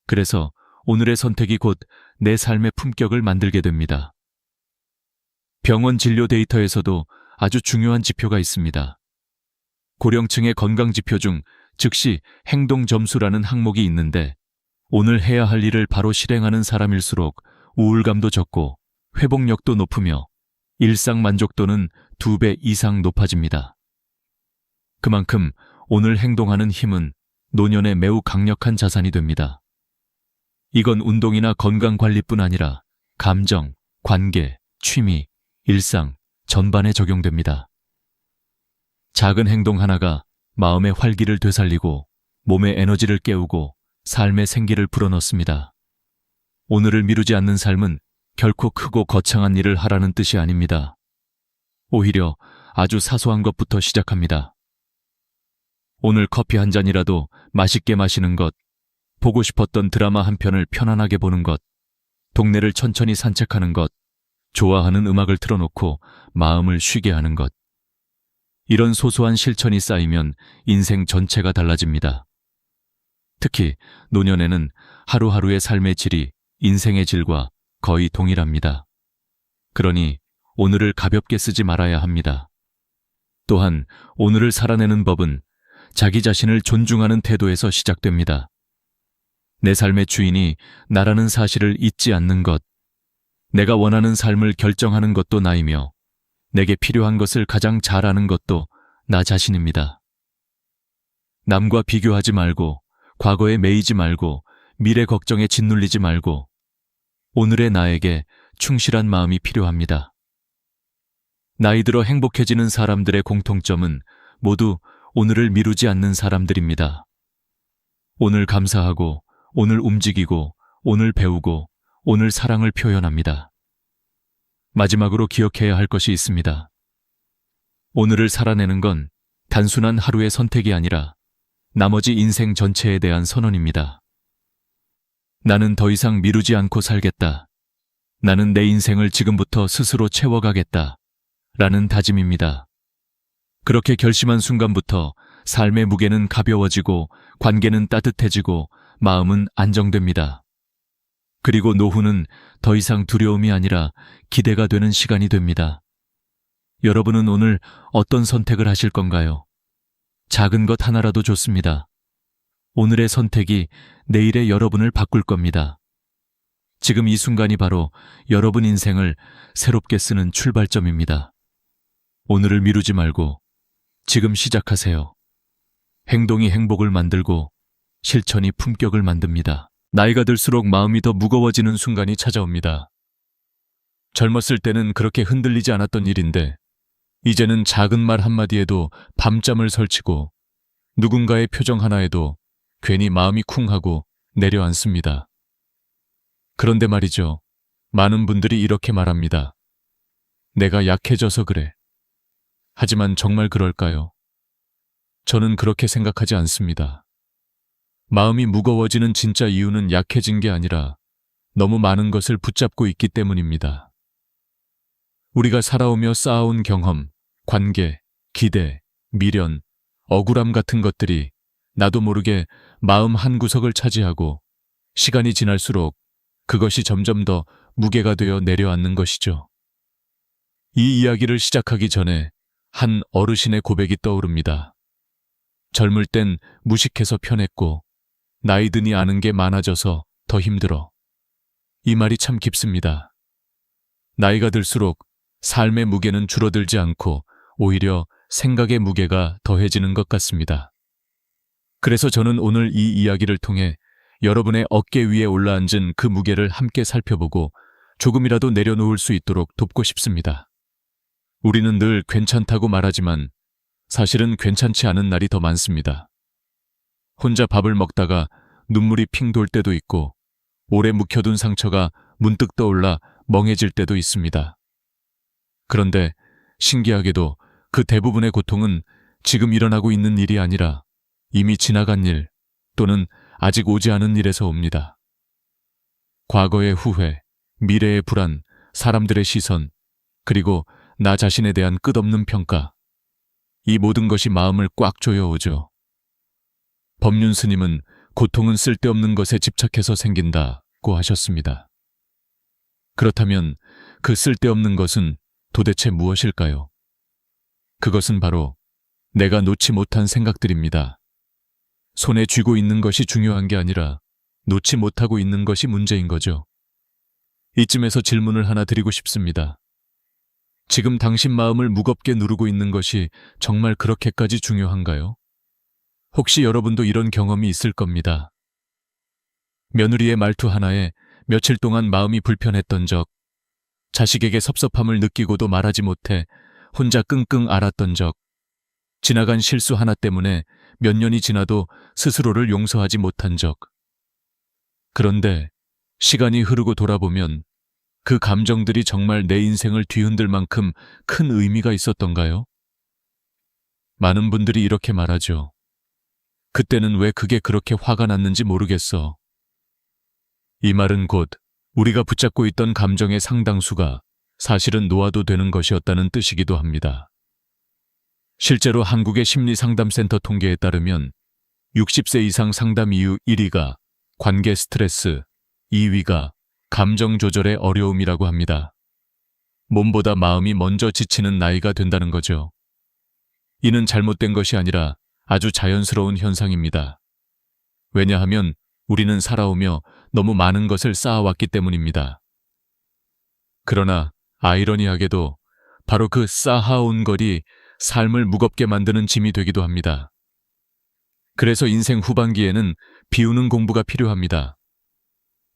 그래서 오늘의 선택이 곧 내 삶의 품격을 만들게 됩니다. 병원 진료 데이터에서도 아주 중요한 지표가 있습니다. 고령층의 건강지표 중 즉시 행동점수라는 항목이 있는데 오늘 해야 할 일을 바로 실행하는 사람일수록 우울감도 적고 회복력도 높으며 일상 만족도는 2배 이상 높아집니다. 그만큼 오늘 행동하는 힘은 노년에 매우 강력한 자산이 됩니다. 이건 운동이나 건강관리뿐 아니라 감정, 관계, 취미, 일상 전반에 적용됩니다. 작은 행동 하나가 마음의 활기를 되살리고 몸의 에너지를 깨우고 삶의 생기를 불어넣습니다. 오늘을 미루지 않는 삶은 결코 크고 거창한 일을 하라는 뜻이 아닙니다. 오히려 아주 사소한 것부터 시작합니다. 오늘 커피 한 잔이라도 맛있게 마시는 것, 보고 싶었던 드라마 한 편을 편안하게 보는 것, 동네를 천천히 산책하는 것, 좋아하는 음악을 틀어놓고 마음을 쉬게 하는 것. 이런 소소한 실천이 쌓이면 인생 전체가 달라집니다. 특히 노년에는 하루하루의 삶의 질이 인생의 질과 거의 동일합니다. 그러니 오늘을 가볍게 쓰지 말아야 합니다. 또한 오늘을 살아내는 법은 자기 자신을 존중하는 태도에서 시작됩니다. 내 삶의 주인이 나라는 사실을 잊지 않는 것, 내가 원하는 삶을 결정하는 것도 나이며 내게 필요한 것을 가장 잘 아는 것도 나 자신입니다. 남과 비교하지 말고 과거에 매이지 말고 미래 걱정에 짓눌리지 말고 오늘의 나에게 충실한 마음이 필요합니다. 나이 들어 행복해지는 사람들의 공통점은 모두 오늘을 미루지 않는 사람들입니다. 오늘 감사하고 오늘 움직이고 오늘 배우고 오늘 사랑을 표현합니다. 마지막으로 기억해야 할 것이 있습니다. 오늘을 살아내는 건 단순한 하루의 선택이 아니라 나머지 인생 전체에 대한 선언입니다. 나는 더 이상 미루지 않고 살겠다. 나는 내 인생을 지금부터 스스로 채워가겠다. 라는 다짐입니다. 그렇게 결심한 순간부터 삶의 무게는 가벼워지고 관계는 따뜻해지고 마음은 안정됩니다. 그리고 노후는 더 이상 두려움이 아니라 기대가 되는 시간이 됩니다. 여러분은 오늘 어떤 선택을 하실 건가요? 작은 것 하나라도 좋습니다. 오늘의 선택이 내일의 여러분을 바꿀 겁니다. 지금 이 순간이 바로 여러분 인생을 새롭게 쓰는 출발점입니다. 오늘을 미루지 말고 지금 시작하세요. 행동이 행복을 만들고 실천이 품격을 만듭니다. 나이가 들수록 마음이 더 무거워지는 순간이 찾아옵니다. 젊었을 때는 그렇게 흔들리지 않았던 일인데 이제는 작은 말 한마디에도 밤잠을 설치고 누군가의 표정 하나에도 괜히 마음이 쿵하고 내려앉습니다. 그런데 말이죠. 많은 분들이 이렇게 말합니다. 내가 약해져서 그래. 하지만 정말 그럴까요? 저는 그렇게 생각하지 않습니다. 마음이 무거워지는 진짜 이유는 약해진 게 아니라 너무 많은 것을 붙잡고 있기 때문입니다. 우리가 살아오며 쌓아온 경험, 관계, 기대, 미련, 억울함 같은 것들이 나도 모르게 마음 한구석을 차지하고 시간이 지날수록 그것이 점점 더 무게가 되어 내려앉는 것이죠. 이 이야기를 시작하기 전에 한 어르신의 고백이 떠오릅니다. 젊을 땐 무식해서 편했고 나이 드니 아는 게 많아져서 더 힘들어. 이 말이 참 깊습니다. 나이가 들수록 삶의 무게는 줄어들지 않고 오히려 생각의 무게가 더해지는 것 같습니다. 그래서 저는 오늘 이 이야기를 통해 여러분의 어깨 위에 올라앉은 그 무게를 함께 살펴보고 조금이라도 내려놓을 수 있도록 돕고 싶습니다. 우리는 늘 괜찮다고 말하지만 사실은 괜찮지 않은 날이 더 많습니다. 혼자 밥을 먹다가 눈물이 핑 돌 때도 있고 오래 묵혀둔 상처가 문득 떠올라 멍해질 때도 있습니다. 그런데 신기하게도 그 대부분의 고통은 지금 일어나고 있는 일이 아니라 이미 지나간 일 또는 아직 오지 않은 일에서 옵니다. 과거의 후회, 미래의 불안, 사람들의 시선, 그리고 나 자신에 대한 끝없는 평가. 이 모든 것이 마음을 꽉 조여오죠. 법륜 스님은 고통은 쓸데없는 것에 집착해서 생긴다고 하셨습니다. 그렇다면 그 쓸데없는 것은 도대체 무엇일까요? 그것은 바로 내가 놓지 못한 생각들입니다. 손에 쥐고 있는 것이 중요한 게 아니라 놓지 못하고 있는 것이 문제인 거죠. 이쯤에서 질문을 하나 드리고 싶습니다. 지금 당신 마음을 무겁게 누르고 있는 것이 정말 그렇게까지 중요한가요? 혹시 여러분도 이런 경험이 있을 겁니다. 며느리의 말투 하나에 며칠 동안 마음이 불편했던 적, 자식에게 섭섭함을 느끼고도 말하지 못해 혼자 끙끙 앓았던 적, 지나간 실수 하나 때문에 몇 년이 지나도 스스로를 용서하지 못한 적. 그런데 시간이 흐르고 돌아보면 그 감정들이 정말 내 인생을 뒤흔들 만큼 큰 의미가 있었던가요? 많은 분들이 이렇게 말하죠. 그때는 왜 그게 그렇게 화가 났는지 모르겠어. 이 말은 곧 우리가 붙잡고 있던 감정의 상당수가 사실은 놓아도 되는 것이었다는 뜻이기도 합니다. 실제로 한국의 심리상담센터 통계에 따르면 60세 이상 상담 이유 1위가 관계 스트레스, 2위가 감정 조절의 어려움이라고 합니다. 몸보다 마음이 먼저 지치는 나이가 된다는 거죠. 이는 잘못된 것이 아니라 아주 자연스러운 현상입니다. 왜냐하면 우리는 살아오며 너무 많은 것을 쌓아왔기 때문입니다. 그러나 아이러니하게도 바로 그 쌓아온 것이 삶을 무겁게 만드는 짐이 되기도 합니다. 그래서 인생 후반기에는 비우는 공부가 필요합니다.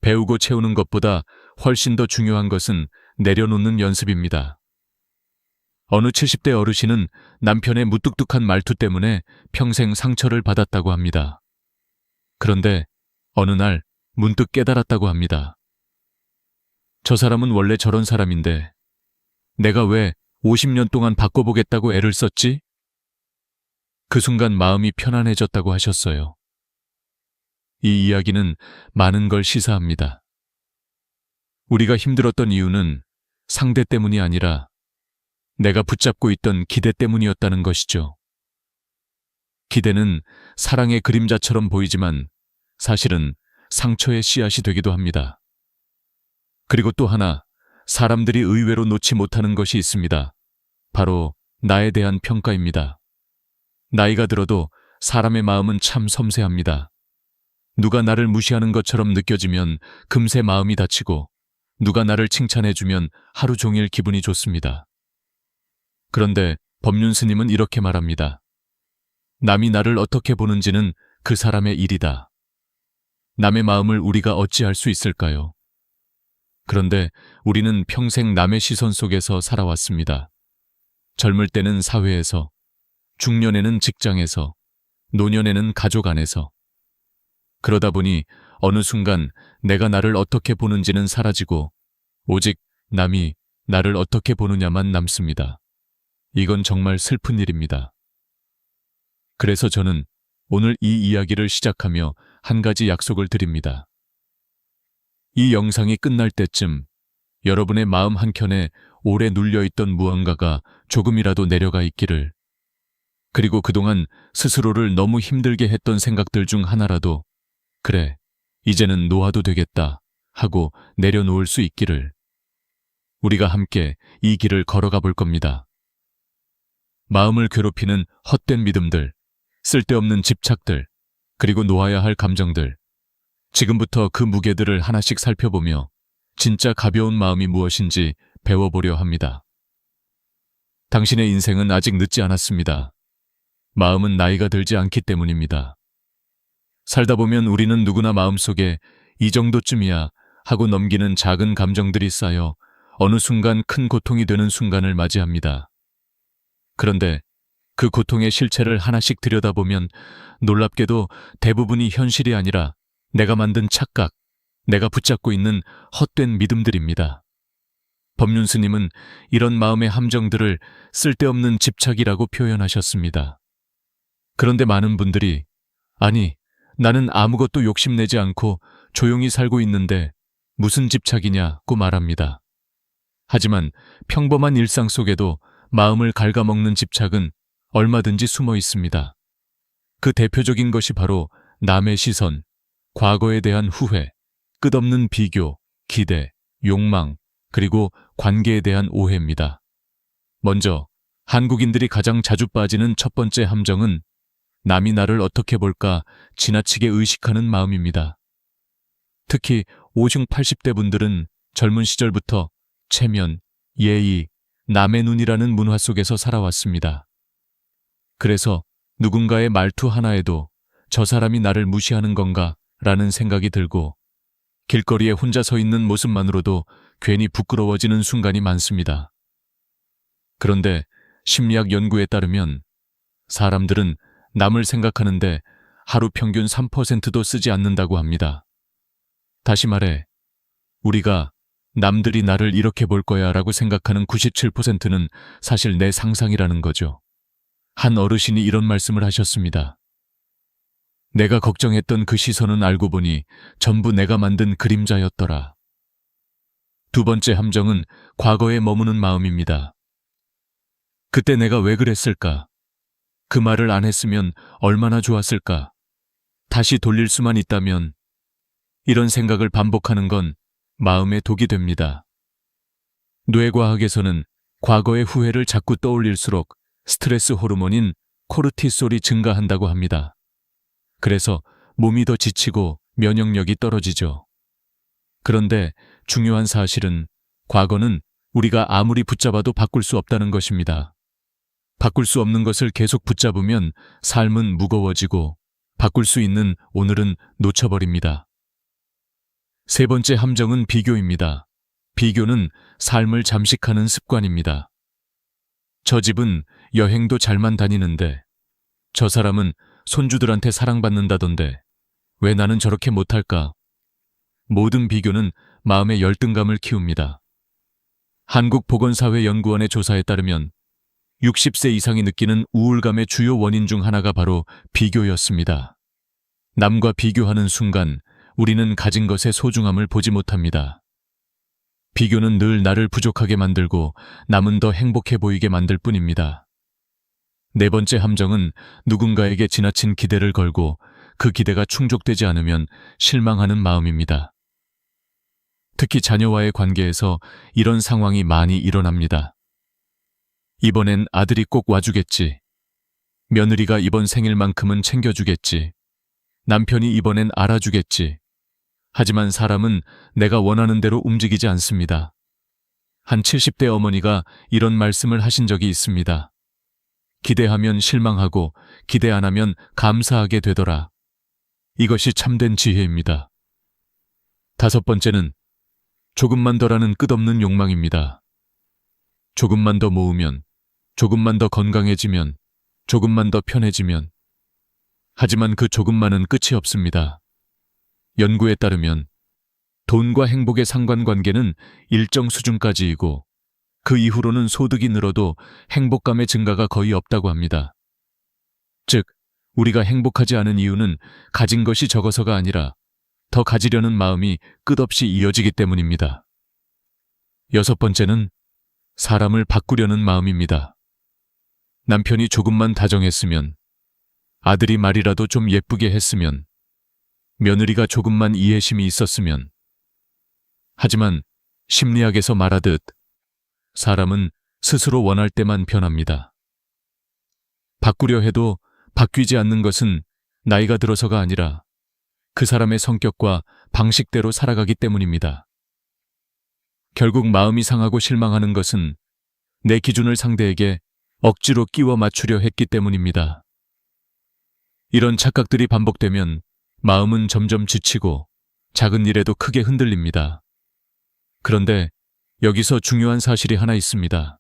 배우고 채우는 것보다 훨씬 더 중요한 것은 내려놓는 연습입니다. 어느 70대 어르신은 남편의 무뚝뚝한 말투 때문에 평생 상처를 받았다고 합니다. 그런데 어느 날 문득 깨달았다고 합니다. 저 사람은 원래 저런 사람인데 내가 왜 50년 동안 바꿔보겠다고 애를 썼지? 그 순간 마음이 편안해졌다고 하셨어요. 이 이야기는 많은 걸 시사합니다. 우리가 힘들었던 이유는 상대 때문이 아니라 내가 붙잡고 있던 기대 때문이었다는 것이죠. 기대는 사랑의 그림자처럼 보이지만 사실은 상처의 씨앗이 되기도 합니다. 그리고 또 하나, 사람들이 의외로 놓지 못하는 것이 있습니다. 바로 나에 대한 평가입니다. 나이가 들어도 사람의 마음은 참 섬세합니다. 누가 나를 무시하는 것처럼 느껴지면 금세 마음이 다치고 누가 나를 칭찬해주면 하루 종일 기분이 좋습니다. 그런데 법륜 스님은 이렇게 말합니다. 남이 나를 어떻게 보는지는 그 사람의 일이다. 남의 마음을 우리가 어찌 알 수 있을까요? 그런데 우리는 평생 남의 시선 속에서 살아왔습니다. 젊을 때는 사회에서, 중년에는 직장에서, 노년에는 가족 안에서. 그러다 보니 어느 순간 내가 나를 어떻게 보는지는 사라지고 오직 남이 나를 어떻게 보느냐만 남습니다. 이건 정말 슬픈 일입니다. 그래서 저는 오늘 이 이야기를 시작하며 한 가지 약속을 드립니다. 이 영상이 끝날 때쯤 여러분의 마음 한켠에 오래 눌려있던 무언가가 조금이라도 내려가 있기를, 그리고 그동안 스스로를 너무 힘들게 했던 생각들 중 하나라도 그래, 이제는 놓아도 되겠다 하고 내려놓을 수 있기를, 우리가 함께 이 길을 걸어가 볼 겁니다. 마음을 괴롭히는 헛된 믿음들, 쓸데없는 집착들, 그리고 놓아야 할 감정들, 지금부터 그 무게들을 하나씩 살펴보며 진짜 가벼운 마음이 무엇인지 배워보려 합니다. 당신의 인생은 아직 늦지 않았습니다. 마음은 나이가 들지 않기 때문입니다. 살다 보면 우리는 누구나 마음속에 이 정도쯤이야 하고 넘기는 작은 감정들이 쌓여 어느 순간 큰 고통이 되는 순간을 맞이합니다. 그런데 그 고통의 실체를 하나씩 들여다보면 놀랍게도 대부분이 현실이 아니라 내가 만든 착각, 내가 붙잡고 있는 헛된 믿음들입니다. 법륜 스님은 이런 마음의 함정들을 쓸데없는 집착이라고 표현하셨습니다. 그런데 많은 분들이 아니, 나는 아무것도 욕심내지 않고 조용히 살고 있는데 무슨 집착이냐고 말합니다. 하지만 평범한 일상 속에도 마음을 갉아먹는 집착은 얼마든지 숨어 있습니다. 그 대표적인 것이 바로 남의 시선, 과거에 대한 후회, 끝없는 비교, 기대, 욕망, 그리고 관계에 대한 오해입니다. 먼저 한국인들이 가장 자주 빠지는 첫 번째 함정은 남이 나를 어떻게 볼까 지나치게 의식하는 마음입니다. 특히 50, 80대 분들은 젊은 시절부터 체면, 예의, 남의 눈이라는 문화 속에서 살아왔습니다. 그래서 누군가의 말투 하나에도 저 사람이 나를 무시하는 건가 라는 생각이 들고 길거리에 혼자 서 있는 모습만으로도 괜히 부끄러워지는 순간이 많습니다. 그런데 심리학 연구에 따르면 사람들은 남을 생각하는데 하루 평균 3%도 쓰지 않는다고 합니다. 다시 말해, 우리가 남들이 나를 이렇게 볼 거야 라고 생각하는 97%는 사실 내 상상이라는 거죠. 한 어르신이 이런 말씀을 하셨습니다. 내가 걱정했던 그 시선은 알고 보니 전부 내가 만든 그림자였더라. 두 번째 함정은 과거에 머무는 마음입니다. 그때 내가 왜 그랬을까? 그 말을 안 했으면 얼마나 좋았을까? 다시 돌릴 수만 있다면, 이런 생각을 반복하는 건 마음의 독이 됩니다. 뇌과학에서는 과거의 후회를 자꾸 떠올릴수록 스트레스 호르몬인 코르티솔이 증가한다고 합니다. 그래서 몸이 더 지치고 면역력이 떨어지죠. 그런데 중요한 사실은 과거는 우리가 아무리 붙잡아도 바꿀 수 없다는 것입니다. 바꿀 수 없는 것을 계속 붙잡으면 삶은 무거워지고 바꿀 수 있는 오늘은 놓쳐버립니다. 세 번째 함정은 비교입니다. 비교는 삶을 잠식하는 습관입니다. 저 집은 여행도 잘만 다니는데 저 사람은 손주들한테 사랑받는다던데 왜 나는 저렇게 못할까? 모든 비교는 마음의 열등감을 키웁니다. 한국보건사회연구원의 조사에 따르면 60세 이상이 느끼는 우울감의 주요 원인 중 하나가 바로 비교였습니다. 남과 비교하는 순간 우리는 가진 것의 소중함을 보지 못합니다. 비교는 늘 나를 부족하게 만들고 남은 더 행복해 보이게 만들 뿐입니다. 네 번째 함정은 누군가에게 지나친 기대를 걸고 그 기대가 충족되지 않으면 실망하는 마음입니다. 특히 자녀와의 관계에서 이런 상황이 많이 일어납니다. 이번엔 아들이 꼭 와주겠지. 며느리가 이번 생일만큼은 챙겨주겠지. 남편이 이번엔 알아주겠지. 하지만 사람은 내가 원하는 대로 움직이지 않습니다. 한 70대 어머니가 이런 말씀을 하신 적이 있습니다. 기대하면 실망하고 기대 안 하면 감사하게 되더라. 이것이 참된 지혜입니다. 다섯 번째는 조금만 더라는 끝없는 욕망입니다. 조금만 더 모으면, 조금만 더 건강해지면, 조금만 더 편해지면. 하지만 그 조금만은 끝이 없습니다. 연구에 따르면 돈과 행복의 상관관계는 일정 수준까지이고 그 이후로는 소득이 늘어도 행복감의 증가가 거의 없다고 합니다. 즉, 우리가 행복하지 않은 이유는 가진 것이 적어서가 아니라 더 가지려는 마음이 끝없이 이어지기 때문입니다. 여섯 번째는 사람을 바꾸려는 마음입니다. 남편이 조금만 다정했으면, 아들이 말이라도 좀 예쁘게 했으면, 며느리가 조금만 이해심이 있었으면. 하지만 심리학에서 말하듯 사람은 스스로 원할 때만 변합니다. 바꾸려 해도 바뀌지 않는 것은 나이가 들어서가 아니라 그 사람의 성격과 방식대로 살아가기 때문입니다. 결국 마음이 상하고 실망하는 것은 내 기준을 상대에게 억지로 끼워 맞추려 했기 때문입니다. 이런 착각들이 반복되면 마음은 점점 지치고 작은 일에도 크게 흔들립니다. 그런데 여기서 중요한 사실이 하나 있습니다.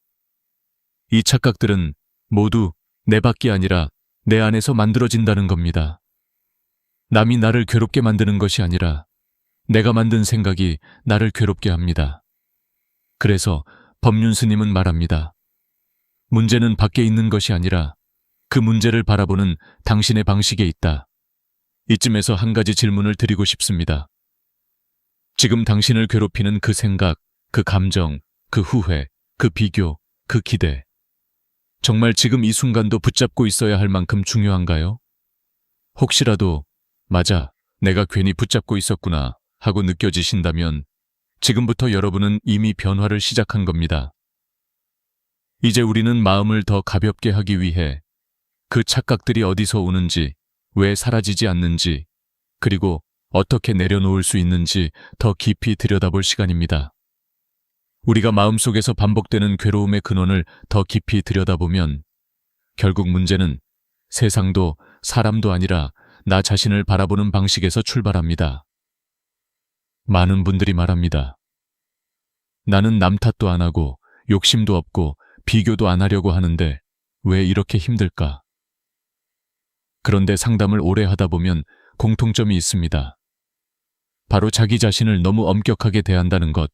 이 착각들은 모두 내 밖이 아니라 내 안에서 만들어진다는 겁니다. 남이 나를 괴롭게 만드는 것이 아니라 내가 만든 생각이 나를 괴롭게 합니다. 그래서 법륜 스님은 말합니다. 문제는 밖에 있는 것이 아니라 그 문제를 바라보는 당신의 방식에 있다. 이쯤에서 한 가지 질문을 드리고 싶습니다. 지금 당신을 괴롭히는 그 생각, 그 감정, 그 후회, 그 비교, 그 기대. 정말 지금 이 순간도 붙잡고 있어야 할 만큼 중요한가요? 혹시라도 맞아, 내가 괜히 붙잡고 있었구나 하고 느껴지신다면 지금부터 여러분은 이미 변화를 시작한 겁니다. 이제 우리는 마음을 더 가볍게 하기 위해 그 착각들이 어디서 오는지, 왜 사라지지 않는지, 그리고 어떻게 내려놓을 수 있는지 더 깊이 들여다볼 시간입니다. 우리가 마음속에서 반복되는 괴로움의 근원을 더 깊이 들여다보면 결국 문제는 세상도 사람도 아니라 나 자신을 바라보는 방식에서 출발합니다. 많은 분들이 말합니다. 나는 남 탓도 안 하고 욕심도 없고 비교도 안 하려고 하는데 왜 이렇게 힘들까? 그런데 상담을 오래 하다 보면 공통점이 있습니다. 바로 자기 자신을 너무 엄격하게 대한다는 것,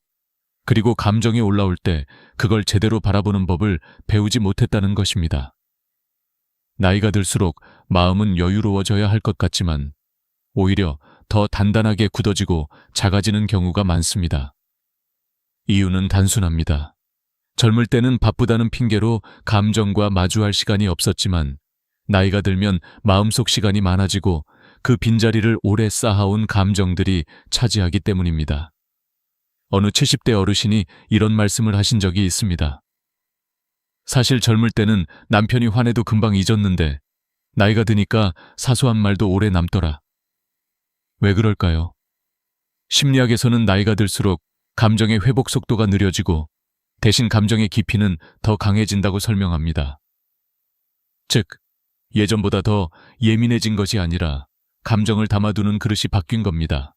그리고 감정이 올라올 때 그걸 제대로 바라보는 법을 배우지 못했다는 것입니다. 나이가 들수록 마음은 여유로워져야 할 것 같지만 오히려 더 단단하게 굳어지고 작아지는 경우가 많습니다. 이유는 단순합니다. 젊을 때는 바쁘다는 핑계로 감정과 마주할 시간이 없었지만 나이가 들면 마음속 시간이 많아지고 그 빈자리를 오래 쌓아온 감정들이 차지하기 때문입니다. 어느 70대 어르신이 이런 말씀을 하신 적이 있습니다. 사실 젊을 때는 남편이 화내도 금방 잊었는데 나이가 드니까 사소한 말도 오래 남더라. 왜 그럴까요? 심리학에서는 나이가 들수록 감정의 회복 속도가 느려지고 대신 감정의 깊이는 더 강해진다고 설명합니다. 즉, 예전보다 더 예민해진 것이 아니라 감정을 담아두는 그릇이 바뀐 겁니다.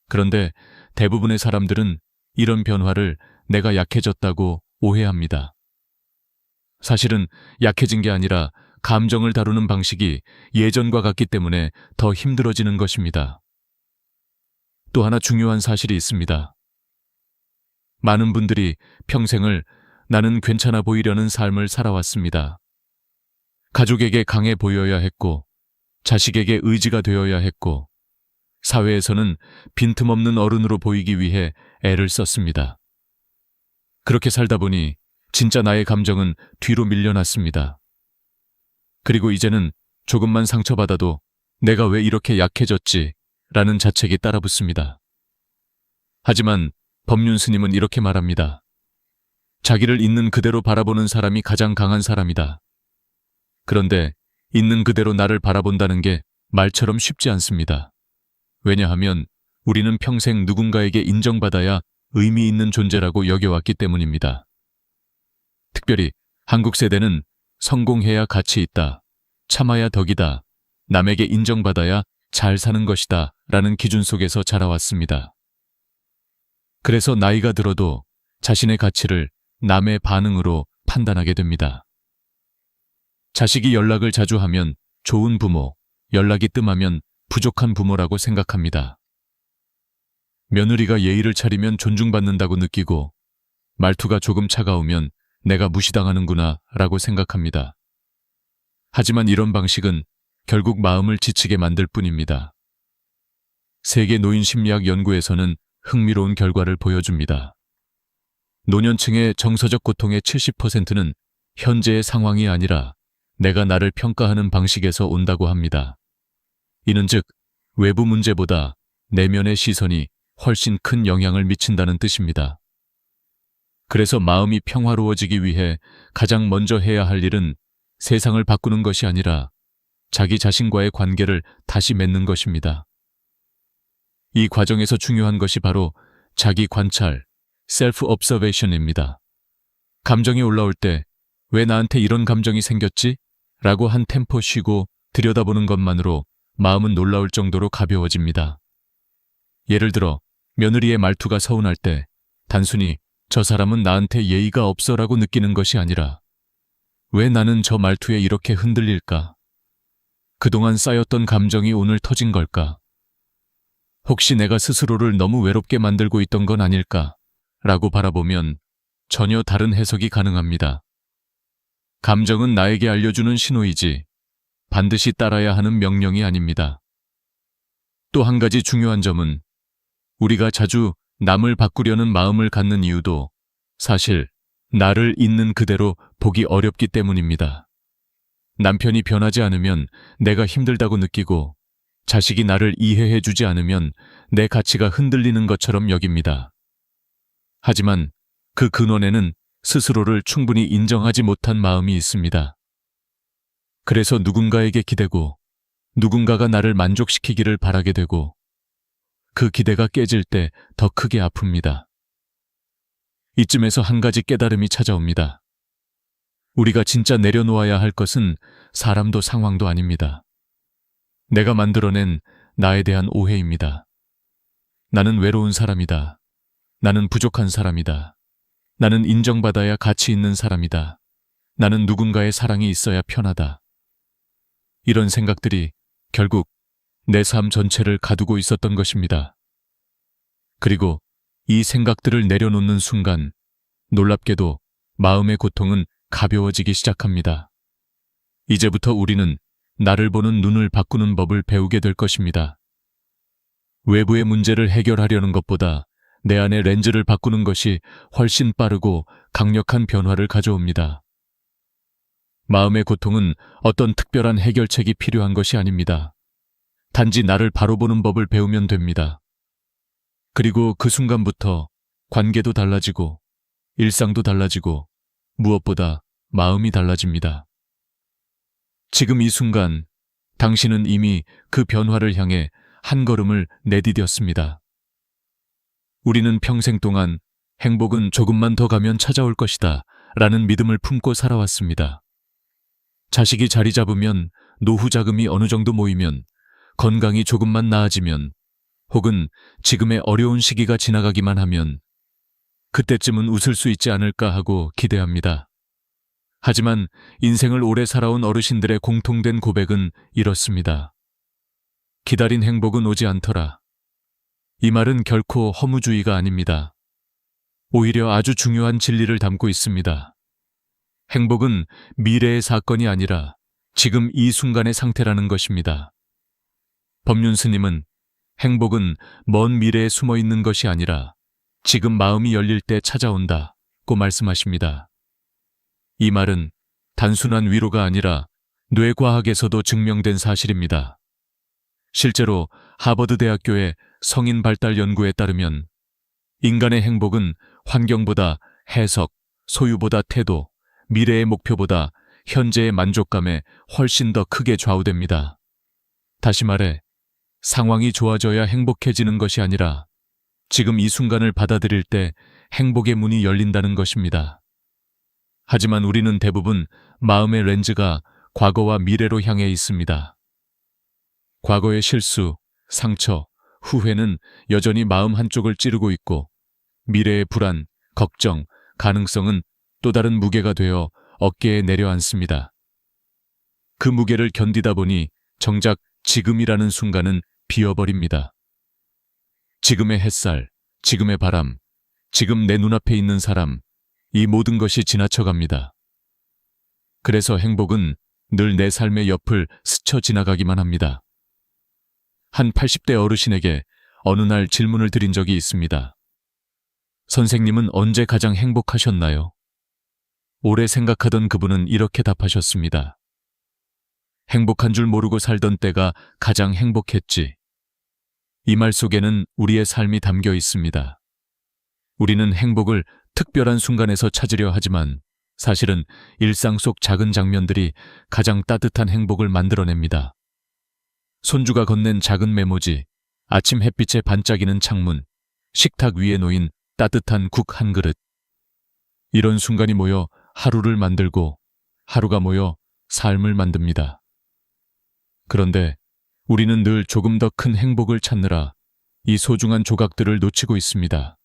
그런데 대부분의 사람들은 이런 변화를 내가 약해졌다고 오해합니다. 사실은 약해진 게 아니라 감정을 다루는 방식이 예전과 같기 때문에 더 힘들어지는 것입니다. 또 하나 중요한 사실이 있습니다. 많은 분들이 평생을 나는 괜찮아 보이려는 삶을 살아왔습니다. 가족에게 강해 보여야 했고, 자식에게 의지가 되어야 했고, 사회에서는 빈틈없는 어른으로 보이기 위해 애를 썼습니다. 그렇게 살다 보니 진짜 나의 감정은 뒤로 밀려났습니다. 그리고 이제는 조금만 상처받아도 내가 왜 이렇게 약해졌지? 라는 자책이 따라붙습니다. 하지만 법륜 스님은 이렇게 말합니다. 자기를 있는 그대로 바라보는 사람이 가장 강한 사람이다. 그런데 있는 그대로 나를 바라본다는 게 말처럼 쉽지 않습니다. 왜냐하면 우리는 평생 누군가에게 인정받아야 의미 있는 존재라고 여겨왔기 때문입니다. 특별히 한국 세대는 성공해야 가치 있다. 참아야 덕이다. 남에게 인정받아야 잘 사는 것이다. 라는 기준 속에서 자라왔습니다. 그래서 나이가 들어도 자신의 가치를 남의 반응으로 판단하게 됩니다. 자식이 연락을 자주 하면 좋은 부모, 연락이 뜸하면 부족한 부모라고 생각합니다. 며느리가 예의를 차리면 존중받는다고 느끼고 말투가 조금 차가우면 내가 무시당하는구나 라고 생각합니다. 하지만 이런 방식은 결국 마음을 지치게 만들 뿐입니다. 세계 노인심리학 연구에서는 흥미로운 결과를 보여줍니다. 노년층의 정서적 고통의 70%는 현재의 상황이 아니라 내가 나를 평가하는 방식에서 온다고 합니다. 이는 즉 외부 문제보다 내면의 시선이 훨씬 큰 영향을 미친다는 뜻입니다. 그래서 마음이 평화로워지기 위해 가장 먼저 해야 할 일은 세상을 바꾸는 것이 아니라 자기 자신과의 관계를 다시 맺는 것입니다. 이 과정에서 중요한 것이 바로 자기 관찰, 셀프 observation입니다. 감정이 올라올 때 왜 나한테 이런 감정이 생겼지? 라고 한 템포 쉬고 들여다보는 것만으로 마음은 놀라울 정도로 가벼워집니다. 예를 들어 며느리의 말투가 서운할 때 단순히 저 사람은 나한테 예의가 없어라고 느끼는 것이 아니라 왜 나는 저 말투에 이렇게 흔들릴까? 그동안 쌓였던 감정이 오늘 터진 걸까? 혹시 내가 스스로를 너무 외롭게 만들고 있던 건 아닐까? 라고 바라보면 전혀 다른 해석이 가능합니다. 감정은 나에게 알려주는 신호이지 반드시 따라야 하는 명령이 아닙니다. 또 한 가지 중요한 점은 우리가 자주 남을 바꾸려는 마음을 갖는 이유도 사실 나를 있는 그대로 보기 어렵기 때문입니다. 남편이 변하지 않으면 내가 힘들다고 느끼고 자식이 나를 이해해주지 않으면 내 가치가 흔들리는 것처럼 여깁니다. 하지만 그 근원에는 스스로를 충분히 인정하지 못한 마음이 있습니다. 그래서 누군가에게 기대고 누군가가 나를 만족시키기를 바라게 되고 그 기대가 깨질 때 더 크게 아픕니다. 이쯤에서 한 가지 깨달음이 찾아옵니다. 우리가 진짜 내려놓아야 할 것은 사람도 상황도 아닙니다. 내가 만들어낸 나에 대한 오해입니다. 나는 외로운 사람이다. 나는 부족한 사람이다. 나는 인정받아야 가치 있는 사람이다. 나는 누군가의 사랑이 있어야 편하다. 이런 생각들이 결국 내 삶 전체를 가두고 있었던 것입니다. 그리고 이 생각들을 내려놓는 순간 놀랍게도 마음의 고통은 가벼워지기 시작합니다. 이제부터 우리는 나를 보는 눈을 바꾸는 법을 배우게 될 것입니다. 외부의 문제를 해결하려는 것보다 내 안의 렌즈를 바꾸는 것이 훨씬 빠르고 강력한 변화를 가져옵니다. 마음의 고통은 어떤 특별한 해결책이 필요한 것이 아닙니다. 단지 나를 바로 보는 법을 배우면 됩니다. 그리고 그 순간부터 관계도 달라지고 일상도 달라지고 무엇보다 마음이 달라집니다. 지금 이 순간 당신은 이미 그 변화를 향해 한 걸음을 내디뎠습니다. 우리는 평생 동안 행복은 조금만 더 가면 찾아올 것이다 라는 믿음을 품고 살아왔습니다. 자식이 자리 잡으면, 노후 자금이 어느 정도 모이면, 건강이 조금만 나아지면, 혹은 지금의 어려운 시기가 지나가기만 하면 그때쯤은 웃을 수 있지 않을까 하고 기대합니다. 하지만 인생을 오래 살아온 어르신들의 공통된 고백은 이렇습니다. 기다린 행복은 오지 않더라. 이 말은 결코 허무주의가 아닙니다. 오히려 아주 중요한 진리를 담고 있습니다. 행복은 미래의 사건이 아니라 지금 이 순간의 상태라는 것입니다. 법륜 스님은 행복은 먼 미래에 숨어 있는 것이 아니라 지금 마음이 열릴 때 찾아온다고 말씀하십니다. 이 말은 단순한 위로가 아니라 뇌과학에서도 증명된 사실입니다. 실제로 하버드 대학교의 성인 발달 연구에 따르면 인간의 행복은 환경보다 해석, 소유보다 태도, 미래의 목표보다 현재의 만족감에 훨씬 더 크게 좌우됩니다. 다시 말해, 상황이 좋아져야 행복해지는 것이 아니라 지금 이 순간을 받아들일 때 행복의 문이 열린다는 것입니다. 하지만 우리는 대부분 마음의 렌즈가 과거와 미래로 향해 있습니다. 과거의 실수, 상처, 후회는 여전히 마음 한쪽을 찌르고 있고 미래의 불안, 걱정, 가능성은 또 다른 무게가 되어 어깨에 내려앉습니다. 그 무게를 견디다 보니 정작 지금이라는 순간은 비어버립니다. 지금의 햇살, 지금의 바람, 지금 내 눈앞에 있는 사람, 이 모든 것이 지나쳐갑니다. 그래서 행복은 늘 내 삶의 옆을 스쳐 지나가기만 합니다. 한 80대 어르신에게 어느 날 질문을 드린 적이 있습니다. 선생님은 언제 가장 행복하셨나요? 오래 생각하던 그분은 이렇게 답하셨습니다. 행복한 줄 모르고 살던 때가 가장 행복했지. 이 말 속에는 우리의 삶이 담겨 있습니다. 우리는 행복을 특별한 순간에서 찾으려 하지만 사실은 일상 속 작은 장면들이 가장 따뜻한 행복을 만들어냅니다. 손주가 건넨 작은 메모지, 아침 햇빛에 반짝이는 창문, 식탁 위에 놓인 따뜻한 국 한 그릇. 이런 순간이 모여 하루를 만들고 하루가 모여 삶을 만듭니다. 그런데 우리는 늘 조금 더 큰 행복을 찾느라 이 소중한 조각들을 놓치고 있습니다.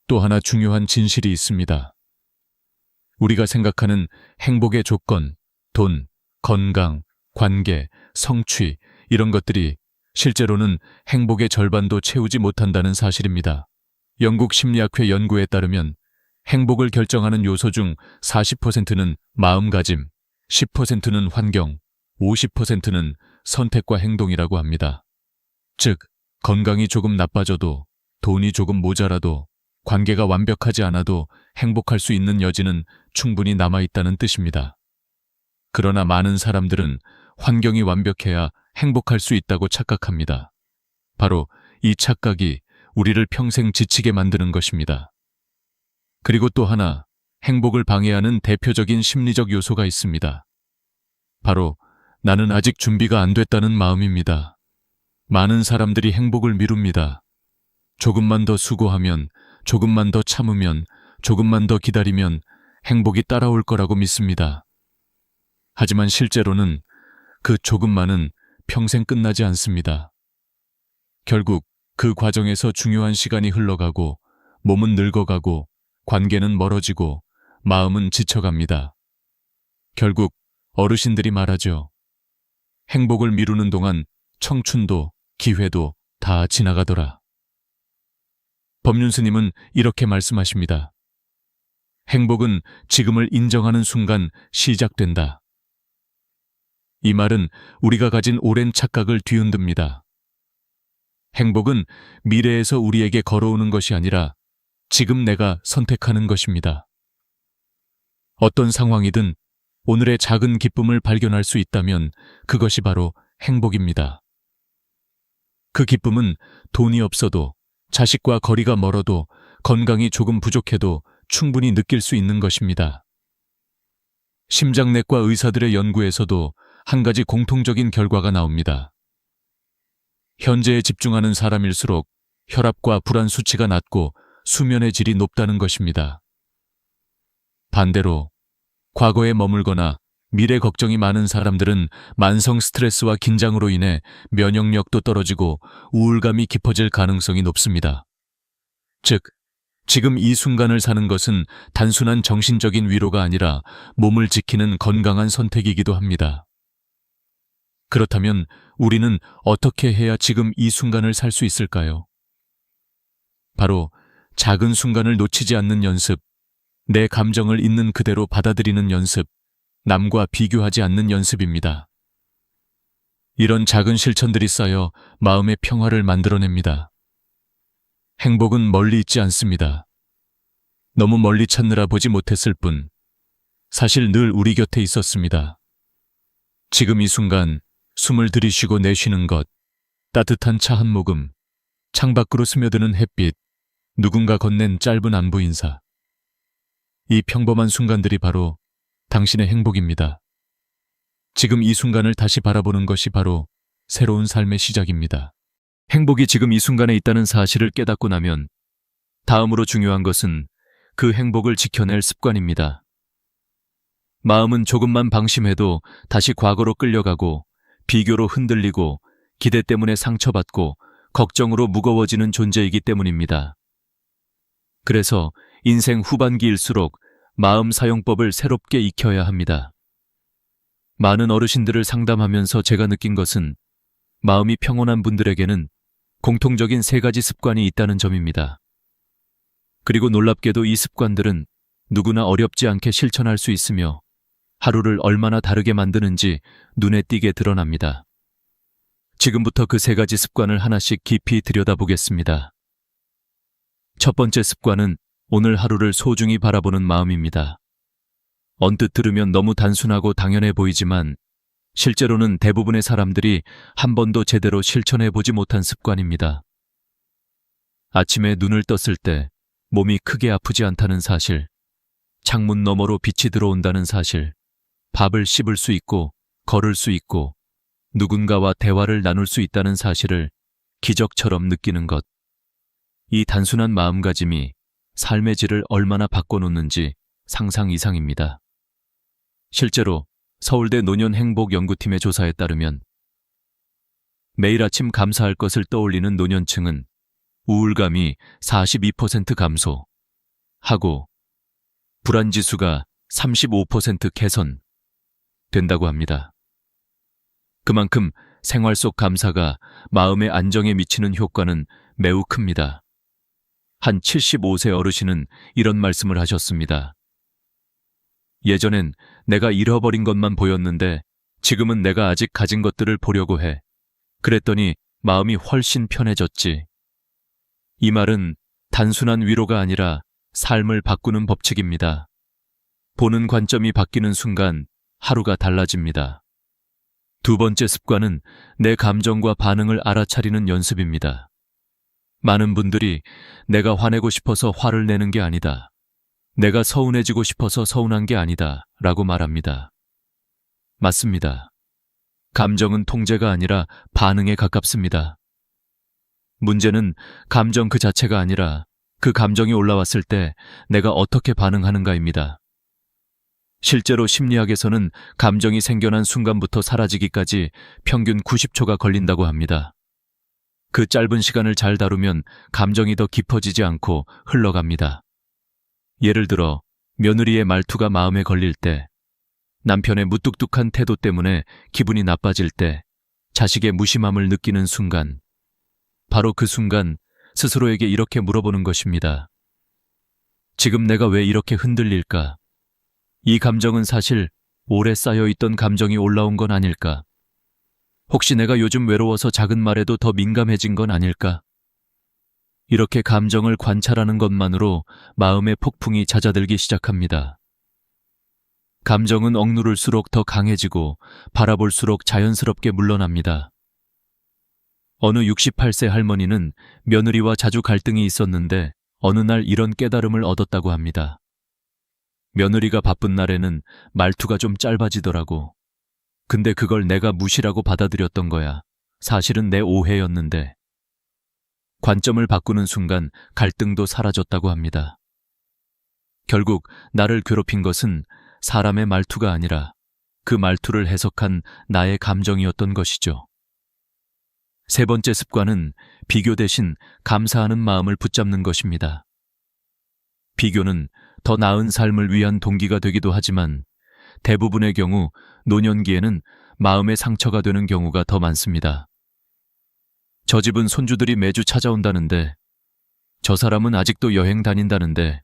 또 하나 중요한 진실이 있습니다. 우리가 생각하는 행복의 조건, 돈, 건강, 관계, 성취, 이런 것들이 실제로는 행복의 절반도 채우지 못한다는 사실입니다. 영국 심리학회 연구에 따르면 행복을 결정하는 요소 중 40%는 마음가짐, 10%는 환경, 50%는 선택과 행동이라고 합니다. 즉, 건강이 조금 나빠져도, 돈이 조금 모자라도, 관계가 완벽하지 않아도 행복할 수 있는 여지는 충분히 남아있다는 뜻입니다. 그러나 많은 사람들은 환경이 완벽해야 행복할 수 있다고 착각합니다. 바로 이 착각이 우리를 평생 지치게 만드는 것입니다. 그리고 또 하나, 행복을 방해하는 대표적인 심리적 요소가 있습니다. 바로 나는 아직 준비가 안 됐다는 마음입니다. 많은 사람들이 행복을 미룹니다. 조금만 더 수고하면, 조금만 더 참으면, 조금만 더 기다리면 행복이 따라올 거라고 믿습니다. 하지만 실제로는 그 조금만은 평생 끝나지 않습니다. 결국 그 과정에서 중요한 시간이 흘러가고, 몸은 늙어가고, 관계는 멀어지고, 마음은 지쳐갑니다. 결국 어르신들이 말하죠. 행복을 미루는 동안 청춘도 기회도 다 지나가더라. 법륜스님은 이렇게 말씀하십니다. 행복은 지금을 인정하는 순간 시작된다. 이 말은 우리가 가진 오랜 착각을 뒤흔듭니다. 행복은 미래에서 우리에게 걸어오는 것이 아니라 지금 내가 선택하는 것입니다. 어떤 상황이든 오늘의 작은 기쁨을 발견할 수 있다면 그것이 바로 행복입니다. 그 기쁨은 돈이 없어도, 자식과 거리가 멀어도, 건강이 조금 부족해도 충분히 느낄 수 있는 것입니다. 심장내과 의사들의 연구에서도 한 가지 공통적인 결과가 나옵니다. 현재에 집중하는 사람일수록 혈압과 불안 수치가 낮고 수면의 질이 높다는 것입니다. 반대로 과거에 머물거나 미래 걱정이 많은 사람들은 만성 스트레스와 긴장으로 인해 면역력도 떨어지고 우울감이 깊어질 가능성이 높습니다. 즉, 지금 이 순간을 사는 것은 단순한 정신적인 위로가 아니라 몸을 지키는 건강한 선택이기도 합니다. 그렇다면 우리는 어떻게 해야 지금 이 순간을 살 수 있을까요? 바로 작은 순간을 놓치지 않는 연습, 내 감정을 있는 그대로 받아들이는 연습, 남과 비교하지 않는 연습입니다. 이런 작은 실천들이 쌓여 마음의 평화를 만들어냅니다. 행복은 멀리 있지 않습니다. 너무 멀리 찾느라 보지 못했을 뿐, 사실 늘 우리 곁에 있었습니다. 지금 이 순간 숨을 들이쉬고 내쉬는 것, 따뜻한 차 한 모금, 창밖으로 스며드는 햇빛, 누군가 건넨 짧은 안부 인사. 이 평범한 순간들이 바로 당신의 행복입니다. 지금 이 순간을 다시 바라보는 것이 바로 새로운 삶의 시작입니다. 행복이 지금 이 순간에 있다는 사실을 깨닫고 나면 다음으로 중요한 것은 그 행복을 지켜낼 습관입니다. 마음은 조금만 방심해도 다시 과거로 끌려가고 비교로 흔들리고 기대 때문에 상처받고 걱정으로 무거워지는 존재이기 때문입니다. 그래서 인생 후반기일수록 마음 사용법을 새롭게 익혀야 합니다. 많은 어르신들을 상담하면서 제가 느낀 것은 마음이 평온한 분들에게는 공통적인 3가지 습관이 있다는 점입니다. 그리고 놀랍게도 이 습관들은 누구나 어렵지 않게 실천할 수 있으며 하루를 얼마나 다르게 만드는지 눈에 띄게 드러납니다. 지금부터 그 3가지 습관을 하나씩 깊이 들여다보겠습니다. 첫 번째 습관은 오늘 하루를 소중히 바라보는 마음입니다. 언뜻 들으면 너무 단순하고 당연해 보이지만 실제로는 대부분의 사람들이 한 번도 제대로 실천해 보지 못한 습관입니다. 아침에 눈을 떴을 때 몸이 크게 아프지 않다는 사실, 창문 너머로 빛이 들어온다는 사실, 밥을 씹을 수 있고 걸을 수 있고 누군가와 대화를 나눌 수 있다는 사실을 기적처럼 느끼는 것. 이 단순한 마음가짐이 삶의 질을 얼마나 바꿔놓는지 상상 이상입니다. 실제로 서울대 노년행복연구팀의 조사에 따르면 매일 아침 감사할 것을 떠올리는 노년층은 우울감이 42% 감소하고 불안지수가 35% 개선된다고 합니다. 그만큼 생활 속 감사가 마음의 안정에 미치는 효과는 매우 큽니다. 한 75세 어르신은 이런 말씀을 하셨습니다. 예전엔 내가 잃어버린 것만 보였는데 지금은 내가 아직 가진 것들을 보려고 해. 그랬더니 마음이 훨씬 편해졌지. 이 말은 단순한 위로가 아니라 삶을 바꾸는 법칙입니다. 보는 관점이 바뀌는 순간 하루가 달라집니다. 두 번째 습관은 내 감정과 반응을 알아차리는 연습입니다. 많은 분들이 내가 화내고 싶어서 화를 내는 게 아니다. 내가 서운해지고 싶어서 서운한 게 아니다. 라고 말합니다. 맞습니다. 감정은 통제가 아니라 반응에 가깝습니다. 문제는 감정 그 자체가 아니라 그 감정이 올라왔을 때 내가 어떻게 반응하는가입니다. 실제로 심리학에서는 감정이 생겨난 순간부터 사라지기까지 평균 90초가 걸린다고 합니다. 그 짧은 시간을 잘 다루면 감정이 더 깊어지지 않고 흘러갑니다. 예를 들어 며느리의 말투가 마음에 걸릴 때, 남편의 무뚝뚝한 태도 때문에 기분이 나빠질 때, 자식의 무심함을 느끼는 순간, 바로 그 순간 스스로에게 이렇게 물어보는 것입니다. 지금 내가 왜 이렇게 흔들릴까? 이 감정은 사실 오래 쌓여있던 감정이 올라온 건 아닐까? 혹시 내가 요즘 외로워서 작은 말에도 더 민감해진 건 아닐까? 이렇게 감정을 관찰하는 것만으로 마음의 폭풍이 잦아들기 시작합니다. 감정은 억누를수록 더 강해지고 바라볼수록 자연스럽게 물러납니다. 어느 68세 할머니는 며느리와 자주 갈등이 있었는데 어느 날 이런 깨달음을 얻었다고 합니다. 며느리가 바쁜 날에는 말투가 좀 짧아지더라고. 근데 그걸 내가 무시라고 받아들였던 거야. 사실은 내 오해였는데. 관점을 바꾸는 순간 갈등도 사라졌다고 합니다. 결국 나를 괴롭힌 것은 사람의 말투가 아니라 그 말투를 해석한 나의 감정이었던 것이죠. 세 번째 습관은 비교 대신 감사하는 마음을 붙잡는 것입니다. 비교는 더 나은 삶을 위한 동기가 되기도 하지만 대부분의 경우 노년기에는 마음의 상처가 되는 경우가 더 많습니다. 저 집은 손주들이 매주 찾아온다는데, 저 사람은 아직도 여행 다닌다는데,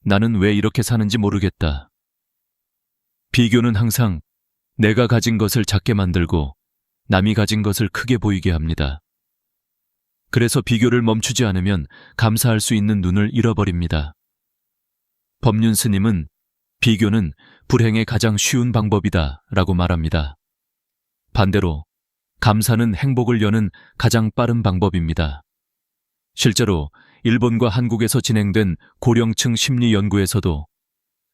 나는 왜 이렇게 사는지 모르겠다. 비교는 항상 내가 가진 것을 작게 만들고 남이 가진 것을 크게 보이게 합니다. 그래서 비교를 멈추지 않으면 감사할 수 있는 눈을 잃어버립니다. 법륜 스님은 비교는 불행의 가장 쉬운 방법이다 라고 말합니다. 반대로 감사는 행복을 여는 가장 빠른 방법입니다. 실제로 일본과 한국에서 진행된 고령층 심리 연구에서도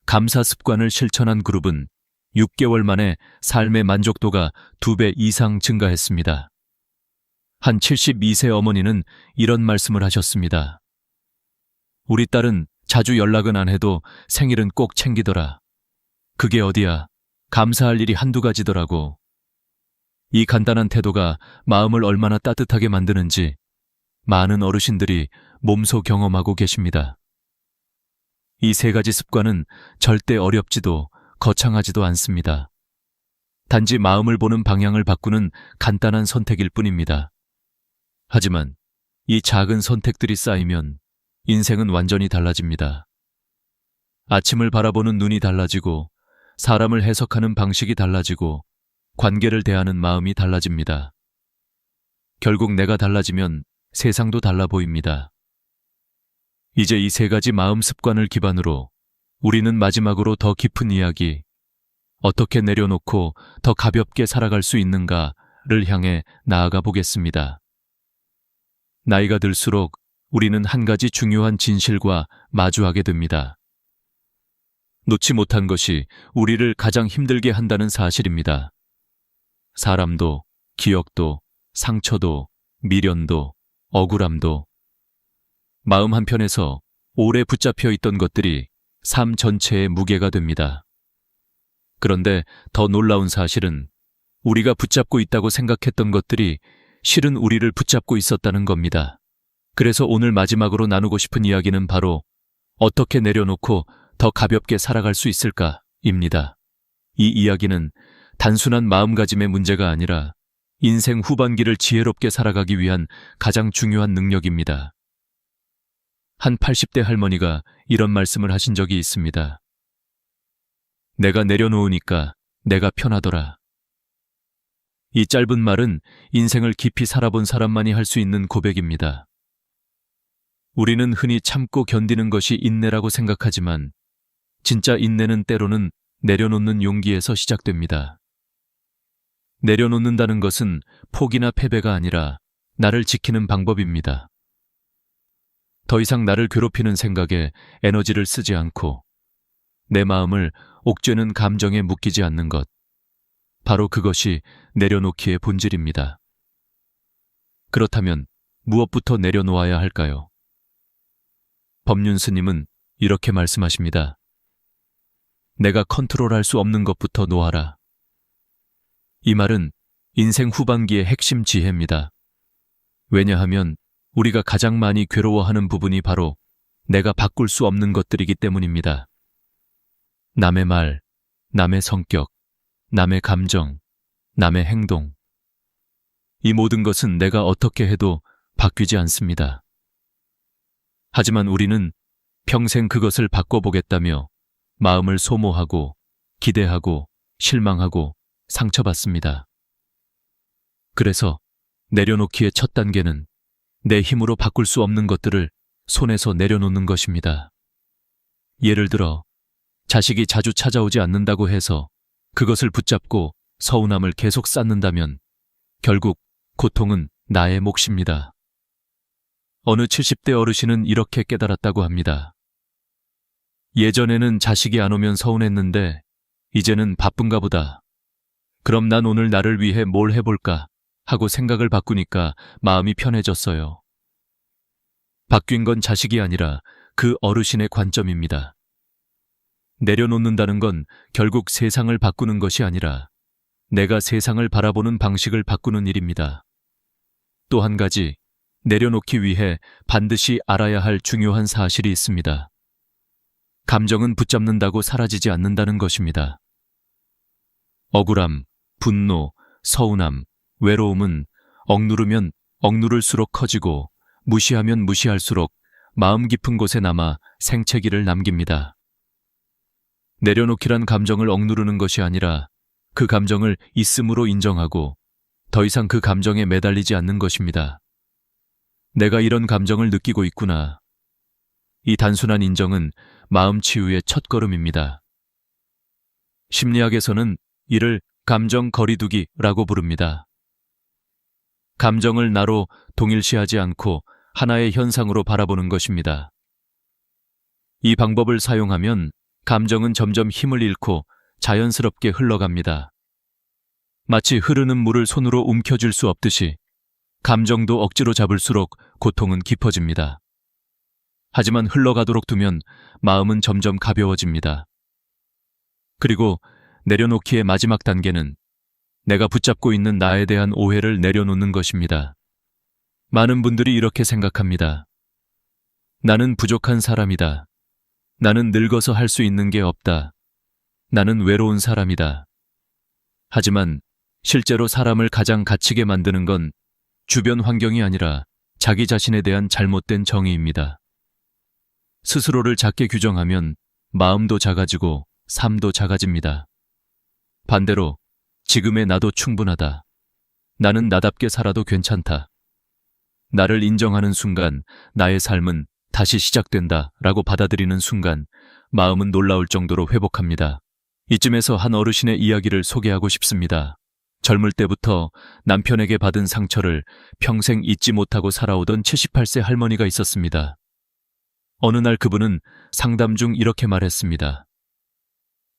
감사 습관을 실천한 그룹은 6개월 만에 삶의 만족도가 2배 이상 증가했습니다. 한 72세 어머니는 이런 말씀을 하셨습니다. 우리 딸은 자주 연락은 안 해도 생일은 꼭 챙기더라. 그게 어디야. 감사할 일이 한두 가지더라고. 이 간단한 태도가 마음을 얼마나 따뜻하게 만드는지 많은 어르신들이 몸소 경험하고 계십니다. 이 세 가지 습관은 절대 어렵지도 거창하지도 않습니다. 단지 마음을 보는 방향을 바꾸는 간단한 선택일 뿐입니다. 하지만 이 작은 선택들이 쌓이면 인생은 완전히 달라집니다. 아침을 바라보는 눈이 달라지고 사람을 해석하는 방식이 달라지고 관계를 대하는 마음이 달라집니다. 결국 내가 달라지면 세상도 달라 보입니다. 이제 이 세 가지 마음 습관을 기반으로 우리는 마지막으로 더 깊은 이야기, 어떻게 내려놓고 더 가볍게 살아갈 수 있는가를 향해 나아가 보겠습니다. 나이가 들수록 우리는 한 가지 중요한 진실과 마주하게 됩니다. 놓지 못한 것이 우리를 가장 힘들게 한다는 사실입니다. 사람도, 기억도, 상처도, 미련도, 억울함도, 마음 한편에서 오래 붙잡혀 있던 것들이 삶 전체의 무게가 됩니다. 그런데 더 놀라운 사실은 우리가 붙잡고 있다고 생각했던 것들이 실은 우리를 붙잡고 있었다는 겁니다. 그래서 오늘 마지막으로 나누고 싶은 이야기는 바로 어떻게 내려놓고 더 가볍게 살아갈 수 있을까입니다. 이 이야기는 단순한 마음가짐의 문제가 아니라 인생 후반기를 지혜롭게 살아가기 위한 가장 중요한 능력입니다. 한 80대 할머니가 이런 말씀을 하신 적이 있습니다. 내가 내려놓으니까 내가 편하더라. 이 짧은 말은 인생을 깊이 살아본 사람만이 할 수 있는 고백입니다. 우리는 흔히 참고 견디는 것이 인내라고 생각하지만 진짜 인내는 때로는 내려놓는 용기에서 시작됩니다. 내려놓는다는 것은 포기나 패배가 아니라 나를 지키는 방법입니다. 더 이상 나를 괴롭히는 생각에 에너지를 쓰지 않고 내 마음을 옥죄는 감정에 묶이지 않는 것. 바로 그것이 내려놓기의 본질입니다. 그렇다면 무엇부터 내려놓아야 할까요? 법륜 스님은 이렇게 말씀하십니다. 내가 컨트롤할 수 없는 것부터 놓아라. 이 말은 인생 후반기의 핵심 지혜입니다. 왜냐하면 우리가 가장 많이 괴로워하는 부분이 바로 내가 바꿀 수 없는 것들이기 때문입니다. 남의 말, 남의 성격, 남의 감정, 남의 행동. 이 모든 것은 내가 어떻게 해도 바뀌지 않습니다. 하지만 우리는 평생 그것을 바꿔보겠다며 마음을 소모하고 기대하고 실망하고 상처받습니다. 그래서 내려놓기의 첫 단계는 내 힘으로 바꿀 수 없는 것들을 손에서 내려놓는 것입니다. 예를 들어 자식이 자주 찾아오지 않는다고 해서 그것을 붙잡고 서운함을 계속 쌓는다면 결국 고통은 나의 몫입니다. 어느 70대 어르신은 이렇게 깨달았다고 합니다. 예전에는 자식이 안 오면 서운했는데 이제는 바쁜가 보다. 그럼 난 오늘 나를 위해 뭘 해볼까 하고 생각을 바꾸니까 마음이 편해졌어요. 바뀐 건 자식이 아니라 그 어르신의 관점입니다. 내려놓는다는 건 결국 세상을 바꾸는 것이 아니라 내가 세상을 바라보는 방식을 바꾸는 일입니다. 또 한 가지, 내려놓기 위해 반드시 알아야 할 중요한 사실이 있습니다. 감정은 붙잡는다고 사라지지 않는다는 것입니다. 억울함, 분노, 서운함, 외로움은 억누르면 억누를수록 커지고 무시하면 무시할수록 마음 깊은 곳에 남아 생채기를 남깁니다. 내려놓기란 감정을 억누르는 것이 아니라 그 감정을 있음으로 인정하고 더 이상 그 감정에 매달리지 않는 것입니다. 내가 이런 감정을 느끼고 있구나. 이 단순한 인정은 마음 치유의 첫걸음입니다. 심리학에서는 이를 감정 거리두기라고 부릅니다. 감정을 나로 동일시하지 않고 하나의 현상으로 바라보는 것입니다. 이 방법을 사용하면 감정은 점점 힘을 잃고 자연스럽게 흘러갑니다. 마치 흐르는 물을 손으로 움켜쥘 수 없듯이 감정도 억지로 잡을수록 고통은 깊어집니다. 하지만 흘러가도록 두면 마음은 점점 가벼워집니다. 그리고 내려놓기의 마지막 단계는 내가 붙잡고 있는 나에 대한 오해를 내려놓는 것입니다. 많은 분들이 이렇게 생각합니다. 나는 부족한 사람이다. 나는 늙어서 할 수 있는 게 없다. 나는 외로운 사람이다. 하지만 실제로 사람을 가장 갇히게 만드는 건 주변 환경이 아니라 자기 자신에 대한 잘못된 정의입니다. 스스로를 작게 규정하면 마음도 작아지고 삶도 작아집니다. 반대로 지금의 나도 충분하다. 나는 나답게 살아도 괜찮다. 나를 인정하는 순간 나의 삶은 다시 시작된다 라고 받아들이는 순간 마음은 놀라울 정도로 회복합니다. 이쯤에서 한 어르신의 이야기를 소개하고 싶습니다. 젊을 때부터 남편에게 받은 상처를 평생 잊지 못하고 살아오던 78세 할머니가 있었습니다. 어느 날 그분은 상담 중 이렇게 말했습니다.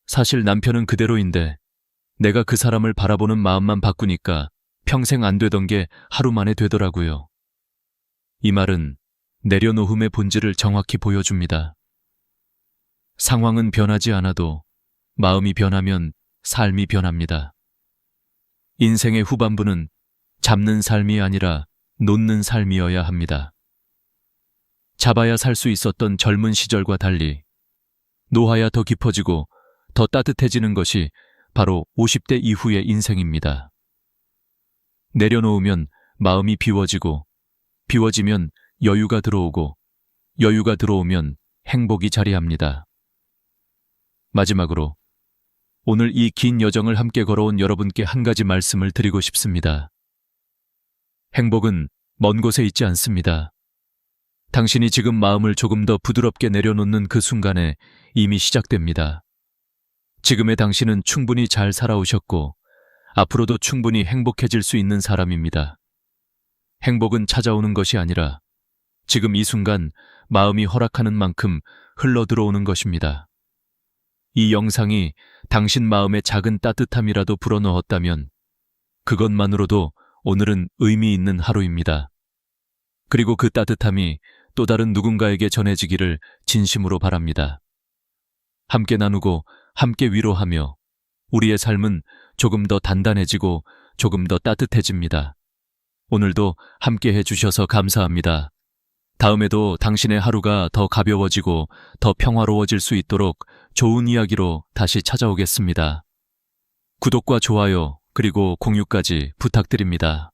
사실 남편은 그대로인데 내가 그 사람을 바라보는 마음만 바꾸니까 평생 안 되던 게 하루 만에 되더라고요. 이 말은 내려놓음의 본질을 정확히 보여줍니다. 상황은 변하지 않아도 마음이 변하면 삶이 변합니다. 인생의 후반부는 잡는 삶이 아니라 놓는 삶이어야 합니다. 잡아야 살 수 있었던 젊은 시절과 달리 놓아야 더 깊어지고 더 따뜻해지는 것이 바로 50대 이후의 인생입니다. 내려놓으면 마음이 비워지고 비워지면 여유가 들어오고 여유가 들어오면 행복이 자리합니다. 마지막으로 오늘 이 긴 여정을 함께 걸어온 여러분께 한 가지 말씀을 드리고 싶습니다. 행복은 먼 곳에 있지 않습니다. 당신이 지금 마음을 조금 더 부드럽게 내려놓는 그 순간에 이미 시작됩니다. 지금의 당신은 충분히 잘 살아오셨고 앞으로도 충분히 행복해질 수 있는 사람입니다. 행복은 찾아오는 것이 아니라 지금 이 순간 마음이 허락하는 만큼 흘러들어오는 것입니다. 이 영상이 당신 마음에 작은 따뜻함이라도 불어넣었다면 그것만으로도 오늘은 의미 있는 하루입니다. 그리고 그 따뜻함이 또 다른 누군가에게 전해지기를 진심으로 바랍니다. 함께 나누고 함께 위로하며 우리의 삶은 조금 더 단단해지고 조금 더 따뜻해집니다. 오늘도 함께 해주셔서 감사합니다. 다음에도 당신의 하루가 더 가벼워지고 더 평화로워질 수 있도록 좋은 이야기로 다시 찾아오겠습니다. 구독과 좋아요 그리고 공유까지 부탁드립니다.